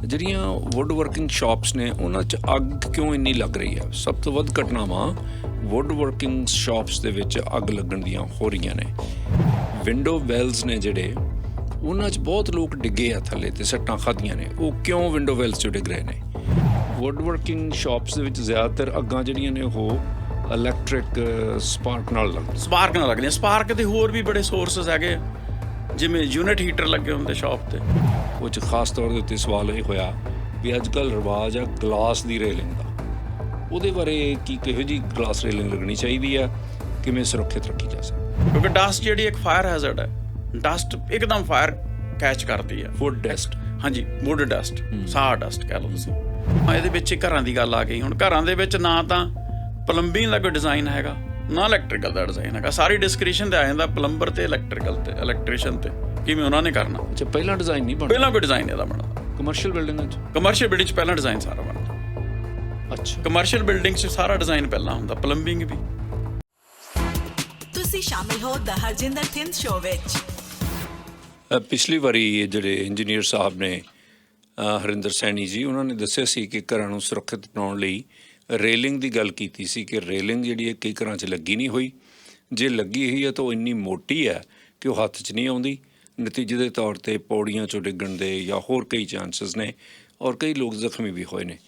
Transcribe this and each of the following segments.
ਜਿਹੜੀਆਂ wood working shops ਨੇ ਉਹਨਾਂ 'ਚ ਅੱਗ ਕਿਉਂ ਇੰਨੀ ਲੱਗ ਰਹੀ ਹੈ? ਸਭ ਤੋਂ ਵੱਧ ਘਟਨਾਵਾਂ ਵੁੱਡ ਵਰਕਿੰਗ ਸ਼ਾਪਸ ਦੇ ਵਿੱਚ ਅੱਗ ਲੱਗਣ ਦੀਆਂ ਹੋ ਰਹੀਆਂ ਨੇ। ਵਿੰਡੋ ਵੈਲਸ ਨੇ ਜਿਹੜੇ ਉਹਨਾਂ 'ਚ ਬਹੁਤ ਲੋਕ ਡਿੱਗੇ ਆ ਥੱਲੇ ਤੇ ਸੱਟਾਂ ਖਾਧੀਆਂ ਨੇ। ਉਹ ਕਿਉਂ ਵਿੰਡੋ ਵੈਲਸ 'ਚ ਡਿੱਗ ਰਹੇ ਨੇ? ਵੁੱਡ ਵਰਕਿੰਗ ਸ਼ਾਪਸ ਦੇ ਵਿੱਚ ਜ਼ਿਆਦਾਤਰ ਅੱਗਾਂ ਜਿਹੜੀਆਂ ਨੇ ਉਹ ਇਲੈਕਟ੍ਰਿਕ ਸਪਾਰਕ ਨਾਲ ਲੱਗਦੀਆਂ। ਸਪਾਰਕ ਦੇ ਹੋਰ ਵੀ ਬੜੇ ਸੋਰਸਿਸ ਹੈਗੇ, ਜਿਵੇਂ ਯੂਨਿਟ ਹੀਟਰ ਲੱਗੇ ਹੁੰਦੇ ਸ਼ਾਪ ਤੇ। ਉਹ 'ਚ ਖਾਸ ਤੌਰ ਦੇ ਉੱਤੇ ਸਵਾਲ ਇਹ ਹੋਇਆ ਵੀ ਅੱਜ ਕੱਲ੍ਹ ਰਿਵਾਜ ਆ ਗਲਾਸ ਦੀ ਰੇਲਿੰਗ ਦਾ। ਉਹਦੇ ਬਾਰੇ ਕਿਹੋ ਜਿਹੀ ਗਲਾਸ ਰੇਲਿੰਗ ਲੱਗਣੀ ਚਾਹੀਦੀ ਆ, ਕਿਵੇਂ ਸੁਰੱਖਿਅਤ ਰੱਖੀ ਜਾ ਸਕਦੀ? ਕਿਉਂਕਿ ਡਸਟ ਜਿਹੜੀ ਇੱਕ ਫਾਇਰ ਹੈਜ਼ਰਡ ਹੈ। ਡਸਟ ਇੱਕਦਮ ਫਾਇਰ ਕੈਚ ਕਰਦੀ ਹੈ। ਵੁੱਡ ਡਸਟ, ਹਾਂਜੀ, ਵੁੱਡ ਡਸਟ, ਸਾਹ ਡਸਟ ਕਹਿ ਲਓ ਤੁਸੀਂ। ਇਹਦੇ ਵਿੱਚ ਘਰਾਂ ਦੀ ਗੱਲ ਆ ਗਈ। ਹੁਣ ਘਰਾਂ ਦੇ ਵਿੱਚ ਨਾ ਤਾਂ ਪਲੰਬਿੰਗ ਦਾ ਕੋਈ ਡਿਜ਼ਾਈਨ ਹੈਗਾ, ਨਾ ਇਲੈਕਟ੍ਰੀਕਲ ਦਾ ਡਿਜ਼ਾਈਨ ਹੈਗਾ। ਸਾਰੀ ਡਿਸਕ੍ਰਿਪਸ਼ਨ ਤੇ ਆ ਜਾਂਦਾ ਪਲੰਬਰ ਤੇ ਇਲੈਕਟ੍ਰੀਸ਼ੀਅਨ ਤੇ, ਕਿਵੇਂ ਉਹਨਾਂ ਨੇ ਕਰਨਾ। ਅੱਛਾ, ਪਹਿਲਾਂ ਡਿਜ਼ਾਈਨ ਨਹੀਂ ਬਣਦਾ? ਪਹਿਲਾਂ ਕੋਈ ਡਿਜ਼ਾਈਨ ਇਹਦਾ ਬਣਦਾ। ਕਮਰਸ਼ੀਅਲ ਬਿਲਡਿੰਗਾਂ 'ਚ ਪਹਿਲਾਂ ਡਿਜ਼ਾਈਨ ਸਾਰਾ ਬਣਦਾ। ਅੱਛਾ, ਕਮਰਸ਼ੀਅਲ ਬਿਲਡਿੰਗ 'ਚ ਸਾਰਾ ਡਿਜ਼ਾਈਨ ਪਹਿਲਾਂ ਹੁੰਦਾ, ਪਲੰਬਿੰਗ ਵੀ। ਤੁਸੀਂ ਸ਼ਾਮਿਲ ਹੋ ਦ ਹਰਜਿੰਦਰ ਥਿੰਦ ਸ਼ੋਅ ਵਿੱਚ। ਪਿਛਲੀ ਵਾਰੀ ਜਿਹੜੇ ਇੰਜੀਨੀਅਰ ਸਾਹਿਬ ਨੇ ਹਰਿੰਦਰ ਸੈਣੀ ਜੀ, ਉਹਨਾਂ ਨੇ ਦੱਸਿਆ ਸੀ ਕਿ ਘਰਾਂ ਨੂੰ ਸੁਰੱਖਿਅਤ ਬਣਾਉਣ ਲਈ ਰੇਲਿੰਗ ਦੀ ਗੱਲ ਕੀਤੀ ਸੀ ਕਿ ਰੇਲਿੰਗ ਜਿਹੜੀ ਹੈ ਕਈ ਘਰਾਂ 'ਚ ਲੱਗੀ ਨਹੀਂ ਹੋਈ। ਜੇ ਲੱਗੀ ਹੋਈ ਹੈ ਤਾਂ ਉਹ ਇੰਨੀ ਮੋਟੀ ਹੈ ਕਿ ਉਹ ਹੱਥ 'ਚ ਨਹੀਂ ਆਉਂਦੀ। ਨਤੀਜੇ ਦੇ ਤੌਰ 'ਤੇ ਪੌੜੀਆਂ 'ਚੋਂ ਡਿੱਗਣ ਦੇ ਜਾਂ ਹੋਰ ਕਈ ਚਾਂਸਸ ਨੇ, ਔਰ ਕਈ ਲੋਕ ਜ਼ਖਮੀ ਵੀ ਹੋਏ ਨੇ।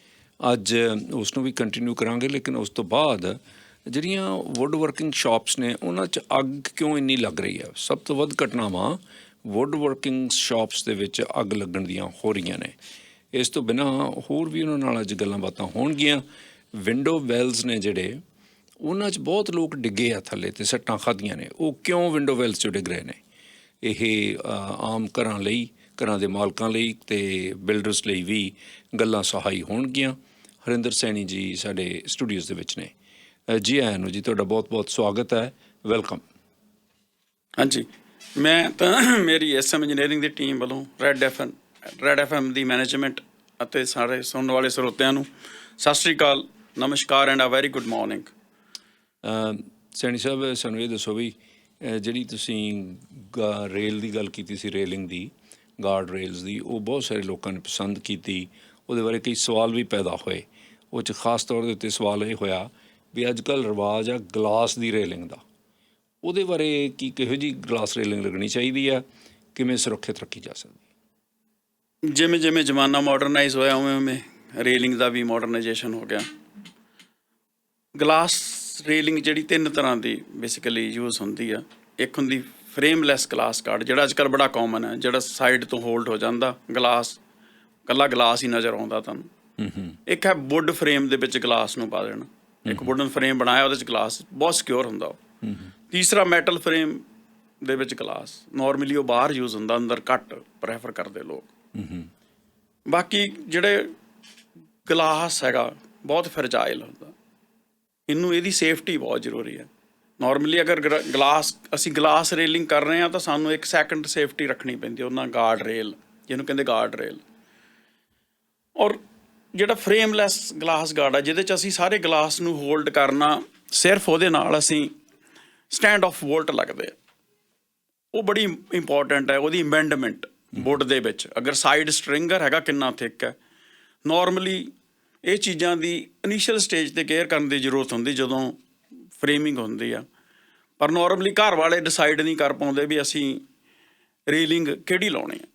ਅੱਜ ਉਸ ਨੂੰ ਵੀ ਕੰਟੀਨਿਊ ਕਰਾਂਗੇ, ਲੇਕਿਨ ਉਸ ਤੋਂ ਬਾਅਦ ਜਿਹੜੀਆਂ ਵੁੱਡ ਵਰਕਿੰਗ ਸ਼ਾਪਸ ਨੇ ਉਹਨਾਂ 'ਚ ਅੱਗ ਕਿਉਂ ਇੰਨੀ ਲੱਗ ਰਹੀ ਹੈ? ਸਭ ਤੋਂ ਵੱਧ ਘਟਨਾਵਾਂ ਵੁੱਡ ਵਰਕਿੰਗ ਸ਼ਾਪਸ ਦੇ ਵਿੱਚ ਅੱਗ ਲੱਗਣ ਦੀਆਂ ਹੋ ਰਹੀਆਂ ਨੇ। ਇਸ ਤੋਂ ਬਿਨਾਂ ਹੋਰ ਵੀ ਉਹਨਾਂ ਨਾਲ ਅੱਜ ਗੱਲਾਂ ਬਾਤਾਂ ਹੋਣਗੀਆਂ। ਵਿੰਡੋ ਵੈਲਸ ਨੇ ਜਿਹੜੇ ਉਹਨਾਂ 'ਚ ਬਹੁਤ ਲੋਕ ਡਿੱਗੇ ਆ ਥੱਲੇ ਤੇ ਸੱਟਾਂ ਖਾਧੀਆਂ ਨੇ। ਉਹ ਕਿਉਂ ਵਿੰਡੋ ਵੈਲਸ 'ਚ ਡਿੱਗ ਰਹੇ ਨੇ? ਇਹ ਆਮ ਘਰਾਂ ਲਈ, ਘਰਾਂ ਦੇ ਮਾਲਕਾਂ ਲਈ ਤੇ ਬਿਲਡਰਸ ਲਈ ਵੀ ਗੱਲਾਂ ਸਹਾਈ ਹੋਣਗੀਆਂ। ਹਰਿੰਦਰ ਸੈਣੀ ਜੀ ਸਾਡੇ ਸਟੂਡੀਓਜ਼ ਦੇ ਵਿੱਚ ਨੇ। ਜੀ ਆਇਆਂ ਨੂੰ ਜੀ, ਤੁਹਾਡਾ ਬਹੁਤ ਬਹੁਤ ਸਵਾਗਤ ਹੈ, ਵੈਲਕਮ। ਹਾਂਜੀ, ਮੈਂ ਤਾਂ ਮੇਰੀ SM ਇੰਜੀਨੀਅਰਿੰਗ ਦੀ ਟੀਮ ਵੱਲੋਂ ਰੈੱਡ FM ਦੀ ਮੈਨੇਜਮੈਂਟ ਅਤੇ ਸਾਰੇ ਸੁਣਨ ਵਾਲੇ ਸਰੋਤਿਆਂ ਨੂੰ ਸਤਿ ਸ਼੍ਰੀ ਅਕਾਲ, ਨਮਸਕਾਰ and a very good morning. Saini Sahib, ਸਾਨੂੰ ਇਹ ਦੱਸੋ ਵੀ ਜਿਹੜੀ ਤੁਸੀਂ ਰੇਲ ਦੀ ਗੱਲ ਕੀਤੀ ਸੀ, ਰੇਲਿੰਗ ਦੀ, ਗਾਰਡ ਰੇਲਸ ਦੀ, ਉਹ ਬਹੁਤ ਸਾਰੇ ਲੋਕਾਂ ਨੇ ਪਸੰਦ ਕੀਤੀ। ਉਹਦੇ ਬਾਰੇ ਕਈ ਸਵਾਲ ਵੀ ਪੈਦਾ ਹੋਏ। ਉਹ 'ਚ ਖਾਸ ਤੌਰ ਦੇ ਉੱਤੇ ਸਵਾਲ ਇਹ ਹੋਇਆ ਵੀ ਅੱਜ ਕੱਲ੍ਹ ਰਿਵਾਜ ਆ ਗਲਾਸ ਦੀ ਰੇਲਿੰਗ ਦਾ। ਉਹਦੇ ਬਾਰੇ ਕਿਹੋ ਜਿਹੀ ਗਲਾਸ ਰੇਲਿੰਗ ਲੱਗਣੀ ਚਾਹੀਦੀ ਆ, ਕਿਵੇਂ ਸੁਰੱਖਿਅਤ ਰੱਖੀ ਜਾ ਸਕਦੀ? ਜਿਵੇਂ ਜ਼ਮਾਨਾ ਮਾਡਰਨਾਈਜ਼ ਹੋਇਆ ਉਵੇਂ ਰੇਲਿੰਗ ਦਾ ਵੀ ਮਾਡਰਨਾਈਜੇਸ਼ਨ ਹੋ ਗਿਆ। ਗਲਾਸ ਰੇਲਿੰਗ ਜਿਹੜੀ 3 ਤਰ੍ਹਾਂ ਦੀ ਬੇਸਿਕਲੀ ਯੂਜ਼ ਹੁੰਦੀ ਆ। ਇੱਕ ਹੁੰਦੀ ਫਰੇਮਲੈਸ ਗਲਾਸ ਗਾਰਡ, ਜਿਹੜਾ ਅੱਜ ਕੱਲ੍ਹ ਬੜਾ ਕਾਮਨ ਹੈ, ਜਿਹੜਾ ਸਾਈਡ ਤੋਂ ਹੋਲਡ ਹੋ ਜਾਂਦਾ, ਗਲਾਸ ਇਕੱਲਾ ਗਲਾਸ ਹੀ ਨਜ਼ਰ ਆਉਂਦਾ ਤੁਹਾਨੂੰ। ਇੱਕ ਹੈ ਵੁੱਡ ਫਰੇਮ ਦੇ ਵਿੱਚ ਗਲਾਸ ਨੂੰ ਪਾ ਦੇਣਾ। ਇੱਕ ਵੁੱਡਨ ਫਰੇਮ ਬਣਾਇਆ, ਉਹਦੇ 'ਚ ਗਲਾਸ ਬਹੁਤ ਸਿਕਿਉਰ ਹੁੰਦਾ ਉਹ। ਤੀਸਰਾ ਮੈਟਲ ਫਰੇਮ ਦੇ ਵਿੱਚ ਗਲਾਸ, ਨੋਰਮਲੀ ਉਹ ਬਾਹਰ ਯੂਜ਼ ਹੁੰਦਾ, ਅੰਦਰ ਘੱਟ ਪ੍ਰੈਫਰ ਕਰਦੇ ਲੋਕ। ਬਾਕੀ ਜਿਹੜੇ ਗਲਾਸ ਹੈਗਾ ਬਹੁਤ ਫਰਜਾਈਲ ਹੁੰਦਾ, ਇਹਦੀ ਸੇਫਟੀ ਬਹੁਤ ਜ਼ਰੂਰੀ ਹੈ। ਨੋਰਮਲੀ ਅਗਰ ਅਸੀਂ ਗਲਾਸ ਰੇਲਿੰਗ ਕਰ ਰਹੇ ਹਾਂ ਤਾਂ ਸਾਨੂੰ 1 ਸੈਕਿੰਡ ਸੇਫਟੀ ਰੱਖਣੀ ਪੈਂਦੀ ਹੈ ਉਹਨਾਂ ਗਾਰਡ ਰੇਲ, ਜਿਹਨੂੰ ਕਹਿੰਦੇ ਗਾਰਡ ਰੇਲ। ਔਰ ਜਿਹੜਾ ਫਰੇਮਲੈਸ ਗਲਾਸ ਗਾਰਡ ਆ, ਜਿਹਦੇ 'ਚ ਅਸੀਂ ਸਾਰੇ ਗਲਾਸ ਨੂੰ ਹੋਲਡ ਕਰਨਾ, ਸਿਰਫ ਉਹਦੇ ਨਾਲ ਅਸੀਂ ਸਟੈਂਡ ਆਫ ਵੋਲਟ ਲੱਗਦੇ ਆ। ਉਹ ਬੜੀ ਇੰਪੋਰਟੈਂਟ ਹੈ, ਉਹਦੀ ਅਮੈਂਡਮੈਂਟ ਵੁੱਡ ਦੇ ਵਿੱਚ। ਅਗਰ ਸਾਈਡ ਸਟਰਿੰਗਰ ਹੈਗਾ ਕਿੰਨਾ ਥਿੱਕ ਹੈ, ਨੋਰਮਲੀ ਇਹ ਚੀਜ਼ਾਂ ਦੀ ਇਨੀਸ਼ੀਅਲ ਸਟੇਜ 'ਤੇ ਕੇਅਰ ਕਰਨ ਦੀ ਜ਼ਰੂਰਤ ਹੁੰਦੀ ਜਦੋਂ ਫਰੇਮਿੰਗ ਹੁੰਦੀ ਆ। ਪਰ ਨੋਰਮਲੀ ਘਰ ਵਾਲੇ ਡਿਸਾਈਡ ਨਹੀਂ ਕਰ ਪਾਉਂਦੇ ਵੀ ਅਸੀਂ ਰੇਲਿੰਗ ਕਿਹੜੀ ਲਾਉਣੀ ਆ।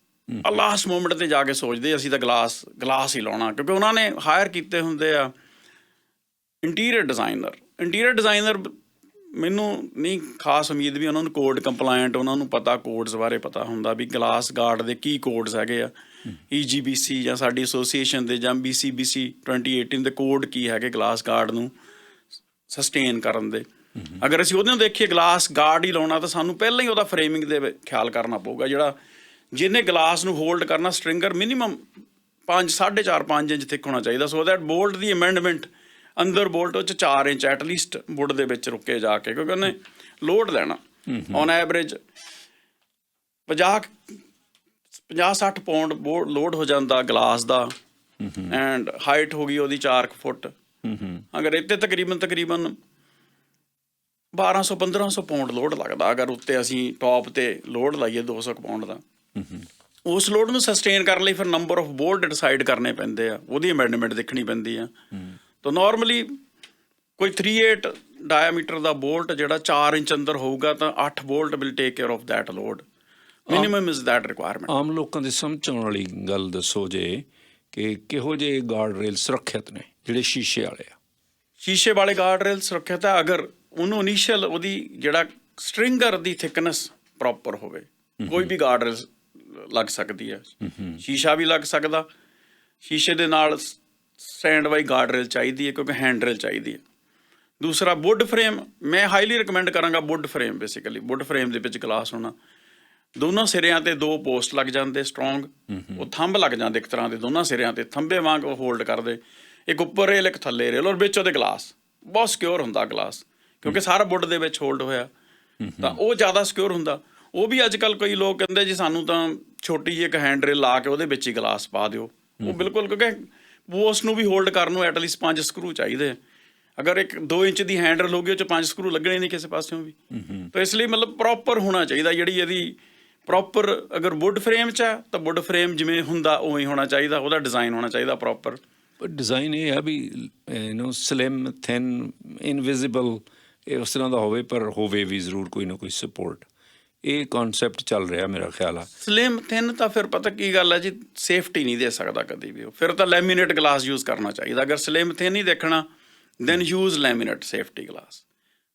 ਲਾਸਟ ਮੂਮੈਂਟ 'ਤੇ ਜਾ ਕੇ ਸੋਚਦੇ ਅਸੀਂ ਤਾਂ ਗਲਾਸ ਹੀ ਲਾਉਣਾ, ਕਿਉਂਕਿ ਉਹਨਾਂ ਨੇ ਹਾਇਰ ਕੀਤੇ ਹੁੰਦੇ ਆ ਇੰਟੀਰੀਅਰ ਡਿਜ਼ਾਈਨਰ। ਮੈਨੂੰ ਨਹੀਂ ਖਾਸ ਉਮੀਦ ਵੀ ਉਹਨਾਂ ਨੂੰ ਕੋਡ ਕੰਪਲਾਇੰਟ, ਉਹਨਾਂ ਨੂੰ ਪਤਾ ਕੋਡਸ ਬਾਰੇ ਪਤਾ ਹੁੰਦਾ ਵੀ ਗਲਾਸ ਗਾਰਡ ਦੇ ਕੀ ਕੋਡਸ ਹੈਗੇ ਆ। EGBC ਜਾਂ ਸਾਡੀ ਐਸੋਸੀਏਸ਼ਨ ਦੇ, ਜਾਂ BCBC 2018 ਦੇ ਕੋਡ ਕੀ ਹੈਗੇ ਗਲਾਸ ਗਾਰਡ ਨੂੰ ਸਸਟੇਨ ਕਰਨ ਦੇ। ਅਗਰ ਅਸੀਂ ਉਹਦੇ ਨੂੰ ਦੇਖੀਏ ਗਲਾਸ ਗਾਰਡ ਹੀ ਲਾਉਣਾ, ਤਾਂ ਸਾਨੂੰ ਪਹਿਲਾਂ ਹੀ ਉਹਦਾ ਫਰੇਮਿੰਗ ਦੇ ਖਿਆਲ ਕਰਨਾ ਪਊਗਾ। ਜਿਹਨੇ ਗਲਾਸ ਨੂੰ ਹੋਲਡ ਕਰਨਾ, ਸਟਰਿੰਗਰ ਮਿਨੀਮਮ 4.5 ਇੰਚ ਥਿੱਕ ਹੋਣਾ ਚਾਹੀਦਾ, so that bolt the amendment ਅੰਦਰ ਬੋਲਟ ਉਹ 'ਚ 4 ਇੰਚ ਐਟਲੀਸਟ ਵੁੱਡ ਦੇ ਵਿੱਚ ਰੁਕੇ ਜਾ ਕੇ, ਕਿਉਂਕਿ ਉਹਨੇ ਲੋਡ ਲੈਣਾ ਔਨ ਐਵਰੇਜ 50-60 ਪਾਉਂਡ ਲੋਡ ਹੋ ਜਾਂਦਾ ਗਲਾਸ ਦਾ। ਐਂਡ ਹਾਈਟ ਹੋ ਗਈ ਉਹਦੀ 4 ਫੁੱਟ। ਅਗਰ ਇੱਥੇ ਤਕਰੀਬਨ 1200-1500 ਪਾਉਂਡ ਲੋਡ ਲੱਗਦਾ, ਅਗਰ ਉੱਤੇ ਅਸੀਂ ਟੌਪ 'ਤੇ ਲੋਡ ਲਾਈਏ 200 ਪਾਉਂਡ ਦਾ। ਉਸ ਲੋਡ ਨੂੰ ਸਸਟੇਨ ਕਰਨ ਲਈ ਫਿਰ ਨੰਬਰ ਆਫ ਬੋਲਟ ਡਿਸਾਈਡ ਕਰਨੇ ਪੈਂਦੇ ਆ, ਉਹਦੀ ਅਮੈਂਡਮੈਂਟ ਦੇਖਣੀ ਪੈਂਦੀ ਆ। ਤਾਂ ਨਾਰਮਲੀ ਕੋਈ 3/8 ਡਾਇਆਮੀਟਰ ਦਾ ਬੋਲਟ ਜਿਹੜਾ 4 ਇੰਚ ਅੰਦਰ ਹੋਊਗਾ ਤਾਂ 8 bolt will take care of that load. Minimum is that requirement. ਆਮ ਲੋਕਾਂ ਦੇ ਸਮਝਣ ਵਾਲੀ ਗੱਲ ਦੱਸੋ ਜੇ ਕਿ ਕਿਹੋ ਜਿਹੇ ਗਾਰਡ ਰੇਲ ਸੁਰੱਖਿਅਤ ਨੇ ਜਿਹੜੇ ਸ਼ੀਸ਼ੇ ਵਾਲੇ ਆ? ਸ਼ੀਸ਼ੇ ਵਾਲੇ ਗਾਰਡ ਰੇਲ ਸੁਰੱਖਿਅਤ ਹੈ ਅਗਰ ਉਹਨੂੰ ਇਨੀਸ਼ੀਅਲ ਉਹਦੀ ਜਿਹੜਾ ਸਟਰਿੰਗਰ ਦੀ ਥਿਕਨੈਸ ਪ੍ਰੋਪਰ ਹੋਵੇ। ਕੋਈ ਵੀ ਗਾਰਡ ਰੇਲ ਲੱਗ ਸਕਦੀ ਹੈ, ਸ਼ੀਸ਼ਾ ਵੀ ਲੱਗ ਸਕਦਾ, ਸ਼ੀਸ਼ੇ ਦੇ ਨਾਲ ਸਟੈਂਡ ਬਾਈ ਗਾਰਡ ਰੇਲ ਚਾਹੀਦੀ ਹੈ ਕਿਉਂਕਿ ਹੈਂਡ ਰੇਲ ਚਾਹੀਦੀ ਹੈ। ਦੂਸਰਾ ਵੁੱਡ ਫਰੇਮ, ਮੈਂ ਹਾਈਲੀ ਰਿਕਮੈਂਡ ਕਰਾਂਗਾ wood frame. Basically wood frame ਦੇ ਵਿੱਚ ਗਲਾਸ ਹੋਣਾ, ਦੋਨੋਂ ਸਿਰਿਆਂ ਤੇ 2 ਪੋਸਟ ਲੱਗ ਜਾਂਦੇ ਸਟਰੋਂਗ, ਉਹ ਥੰਬ ਲੱਗ ਜਾਂਦੇ ਇੱਕ ਤਰ੍ਹਾਂ ਦੇ, ਦੋਨਾਂ ਸਿਰਿਆਂ ਤੇ ਥੰਬੇ ਵਾਂਗ ਉਹ ਹੋਲਡ ਕਰਦੇ, ਇੱਕ ਉੱਪਰ ਰੇਲ ਇੱਕ ਥੱਲੇ ਰੇਲ, ਔਰ ਵਿੱਚ ਉਹਦੇ ਗਲਾਸ। ਬਹੁਤ ਸਿਕਿਉਰ ਹੁੰਦਾ ਗਲਾਸ ਕਿਉਂਕਿ ਸਾਰਾ ਵੁੱਡ ਦੇ ਵਿੱਚ ਹੋਲਡ ਹੋਇਆ, ਤਾਂ ਉਹ ਜ਼ਿਆਦਾ ਸਿਕਿਉਰ ਹੁੰਦਾ। ਉਹ ਵੀ ਅੱਜ ਕੱਲ੍ਹ ਕਈ ਲੋਕ ਕਹਿੰਦੇ ਜੀ ਸਾਨੂੰ ਤਾਂ ਛੋਟੀ ਜਿਹੀ ਇੱਕ ਹੈਂਡ ਰੇਲ ਲਾ ਕੇ ਉਹਦੇ ਵਿੱਚ ਹੀ ਗਲਾਸ ਪਾ ਦਿਓ। ਉਹ ਬਿਲਕੁਲ, ਕਿਉਂਕਿ ਉਸ ਨੂੰ ਵੀ ਹੋਲਡ ਕਰਨ ਨੂੰ ਐਟਲੀਸਟ 5 ਸਕਰੂ ਚਾਹੀਦੇ। ਅਗਰ ਇੱਕ 2 ਇੰਚ ਦੀ ਹੈਂਡ ਰੇਲ ਹੋ ਗਈ ਉਹ 'ਚ 5 ਸਕਰੂ ਲੱਗਣੇ ਨਹੀਂ ਕਿਸੇ ਪਾਸਿਓਂ ਵੀ। ਤਾਂ ਇਸ ਲਈ ਮਤਲਬ ਪ੍ਰੋਪਰ ਹੋਣਾ ਚਾਹੀਦਾ, ਜਿਹੜੀ ਇਹਦੀ ਪ੍ਰੋਪਰ ਅਗਰ ਵੁੱਡ ਫਰੇਮ 'ਚ ਹੈ ਤਾਂ ਵੁੱਡ ਫਰੇਮ ਜਿਵੇਂ ਹੁੰਦਾ ਉਵੇਂ ਹੀ ਹੋਣਾ ਚਾਹੀਦਾ, ਉਹਦਾ ਡਿਜ਼ਾਈਨ ਹੋਣਾ ਚਾਹੀਦਾ ਪ੍ਰੋਪਰ। ਪਰ ਡਿਜ਼ਾਈਨ ਇਹ ਆ ਵੀ ਸਲਿਮ, ਥਿਨ, ਇਨਵਿਜ਼ੀਬਲ, ਇਹ ਉਸ ਤਰ੍ਹਾਂ ਦਾ ਹੋਵੇ ਪਰ ਹੋਵੇ ਵੀ ਜ਼ਰੂਰ ਕੋਈ ਨਾ ਕੋਈ ਸਪੋਰਟ। ਇਹ ਕਨਸੈਪਟ ਚੱਲ ਰਿਹਾ ਮੇਰਾ ਖਿਆਲ ਆ। ਸਲਿਮ ਥਿਨ ਤਾਂ ਫਿਰ ਪਤਾ ਕੀ ਗੱਲ ਹੈ ਜੀ, ਸੇਫਟੀ ਨਹੀਂ ਦੇ ਸਕਦਾ ਕਦੀ ਵੀ ਉਹ, ਫਿਰ ਤਾਂ ਲੈਮੀਨੇਟ ਗਲਾਸ ਯੂਜ਼ ਕਰਨਾ ਚਾਹੀਦਾ। ਅਗਰ ਸਲਿਮ ਥਿਨ ਹੀ ਦੇਖਣਾ then use laminate safety glass.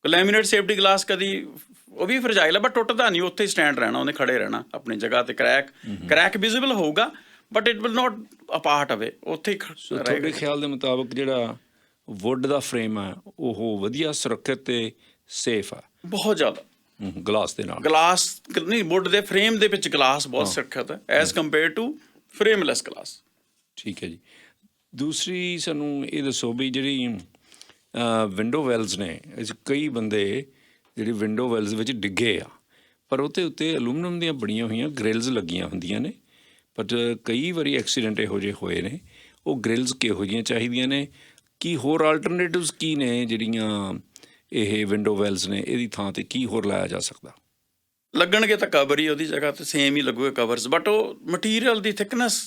Laminate safety glass ਕਦੀ ਉਹ ਵੀ ਫਰਜਾਈਲ ਹੈ ਬਟ ਟੁੱਟਦਾ ਨਹੀਂ, ਉੱਥੇ ਹੀ ਸਟੈਂਡ ਰਹਿਣਾ, ਉਹਨੇ ਖੜੇ ਰਹਿਣਾ ਆਪਣੀ ਜਗ੍ਹਾ ਤੇ। ਕਰੈਕ ਵਿਜ਼ੀਬਲ ਹੋਊਗਾ but it will not apart ਅਵੇ, ਉੱਥੇ ਹੀ ਤੁਹਾਡੇ ਖਿਆਲ ਦੇ ਮੁਤਾਬਕ ਜਿਹੜਾ ਵੁੱਡ ਦਾ ਫਰੇਮ ਆ ਉਹ ਵਧੀਆ ਸੁਰੱਖਿਅਤ ਤੇ ਸੇਫ ਆ? ਬਹੁਤ ਜ਼ਿਆਦਾ ਗਲਾਸ ਦੇ ਨਾਲ? ਗਲਾਸ ਨਹੀਂ, ਵੁੱਡ ਦੇ ਫਰੇਮ ਦੇ ਵਿੱਚ ਗਲਾਸ ਬਹੁਤ ਸੁਰੱਖਿਅਤ ਹੈ ਐਜ਼ ਕੰਪੇਅਰ ਟੂ ਫਰੇਮਲੈਸ ਗਲਾਸ। ਠੀਕ ਹੈ ਜੀ। ਦੂਸਰੀ ਸਾਨੂੰ ਇਹ ਦੱਸੋ ਵੀ ਜਿਹੜੀ ਵਿੰਡੋ ਵੈਲਸ ਨੇ, ਕਈ ਬੰਦੇ ਜਿਹੜੀ ਵਿੰਡੋ ਵੈਲਸ ਵਿੱਚ ਡਿੱਗੇ ਆ ਪਰ ਉਹਦੇ ਉੱਤੇ ਅਲੂਮੀਨੀਅਮ ਦੀਆਂ ਬਣੀਆਂ ਹੋਈਆਂ ਗ੍ਰਿਲਸ ਲੱਗੀਆਂ ਹੁੰਦੀਆਂ ਨੇ, ਬਟ ਕਈ ਵਾਰੀ ਐਕਸੀਡੈਂਟ ਇਹੋ ਜਿਹੇ ਹੋਏ ਨੇ। ਉਹ ਗ੍ਰਿਲਸ ਕਿਹੋ ਜਿਹੀਆਂ ਚਾਹੀਦੀਆਂ ਨੇ? ਕੀ ਹੋਰ ਆਲਟਰਨੇਟਿਵਸ ਕੀ ਨੇ ਜਿਹੜੀਆਂ ਇਹ ਵਿੰਡੋ ਵੈਲਸ ਨੇ, ਇਹਦੀ ਥਾਂ ਤੇ ਕੀ ਹੋਰ ਲਾਇਆ ਜਾ ਸਕਦਾ? ਲੱਗਣਗੇ ਤਾਂ ਕਵਰ ਹੀ ਉਹਦੀ ਜਗ੍ਹਾ ਤੇ ਸੇਮ ਹੀ ਲੱਗੂਗੇ ਕਵਰਸ, ਬਟ ਉਹ material the thickness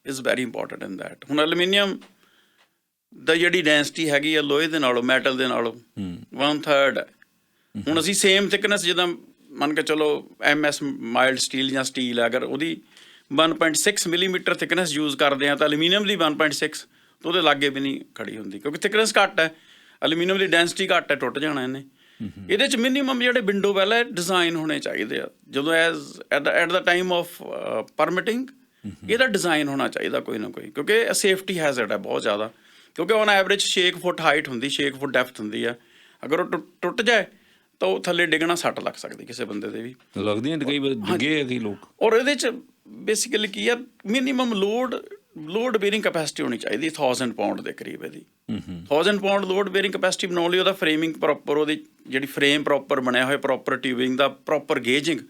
is very important in that. ਹੁਣ ਐਲੂਮੀਨੀਅਮ ਦਾ ਜਿਹੜੀ ਡੈਂਸਿਟੀ ਹੈਗੀ ਆ ਲੋਹੇ ਦੇ ਨਾਲੋਂ, ਮੈਟਲ ਦੇ ਨਾਲੋਂ 1/3 ਹੈ। ਹੁਣ ਅਸੀਂ ਸੇਮ ਥਿਕਨੈਸ ਜਿੱਦਾਂ ਮੰਨ ਕੇ ਚਲੋ MS ਮਾਈਲਡ ਸਟੀਲ ਜਾਂ ਸਟੀਲ ਹੈ, ਅਗਰ ਉਹਦੀ 1.6 ਮਿਲੀਮੀਟਰ ਥਿਕਨੈਸ ਯੂਜ਼ ਕਰਦੇ ਹਾਂ ਤਾਂ ਐਲੂਮੀਨੀਅਮ ਦੀ 1.6 ਤਾਂ ਉਹਦੇ ਲਾਗੇ ਵੀ ਨਹੀਂ ਖੜੀ ਹੁੰਦੀ ਕਿਉਂਕਿ ਥਿਕਨੈਸ ਘੱਟ ਹੈ, ਐਲੂਮੀਨੀਅਮ ਦੀ ਡੈਂਸਿਟੀ ਘੱਟ ਹੈ, ਟੁੱਟ ਜਾਣਾ ਇਹਨੇ। ਇਹਦੇ 'ਚ ਮਿਨੀਮਮ ਜਿਹੜੇ ਵਿੰਡੋ ਵੈਲ ਹੈ ਡਿਜ਼ਾਈਨ ਹੋਣੇ ਚਾਹੀਦੇ ਆ, ਜਦੋਂ at the time of permitting ਇਹਦਾ ਡਿਜ਼ਾਈਨ ਹੋਣਾ ਚਾਹੀਦਾ ਕੋਈ ਨਾ ਕੋਈ, ਕਿਉਂਕਿ ਸੇਫਟੀ ਹੈਜ਼ਰਡ ਹੈ ਬਹੁਤ ਜ਼ਿਆਦਾ। ਕਿਉਂਕਿ ਔਨ ਐਵਰੇਜ 6 ਫੁੱਟ ਹਾਈਟ ਹੁੰਦੀ, 6 ਫੁੱਟ ਡੈਪਥ ਹੁੰਦੀ ਆ, ਅਗਰ ਉਹ ਟੁੱਟ ਜਾਏ ਤਾਂ ਉਹ ਥੱਲੇ ਡਿੱਗਣਾ, ਸੱਟ ਲੱਗ ਸਕਦੀ ਕਿਸੇ ਬੰਦੇ ਦੇ ਵੀ। ਲੱਗਦੀਆਂ ਕਈ ਵਾਰ ਡਿੱਗੇ ਆ ਕਈ ਲੋਕ। ਔਰ ਇਹਦੇ 'ਚ ਬੇਸਿਕਲੀ ਕੀ ਆ, ਮਿਨੀਮਮ ਲੋਡ ਬੇਅਰਿੰਗ ਕੈਪੈਸਿਟੀ ਹੋਣੀ ਚਾਹੀਦੀ 1000 ਪਾਉਂਡ ਦੇ ਕਰੀਬ ਇਹਦੀ। 1000 ਪਾਉਂਡ ਲੋਡ ਬੇਅਰਿੰਗ ਕੈਪੈਸਿਟੀ ਬਣਾਉਣ ਲਈ ਉਹਦਾ ਫਰੇਮਿੰਗ ਪ੍ਰੋਪਰ, ਉਹਦੀ ਜਿਹੜੀ ਫਰੇਮ ਪ੍ਰੋਪਰ ਬਣਿਆ ਹੋਇਆ, ਪ੍ਰੋਪਰ ਟਿਊਬਿੰਗ ਦਾ proper gauging.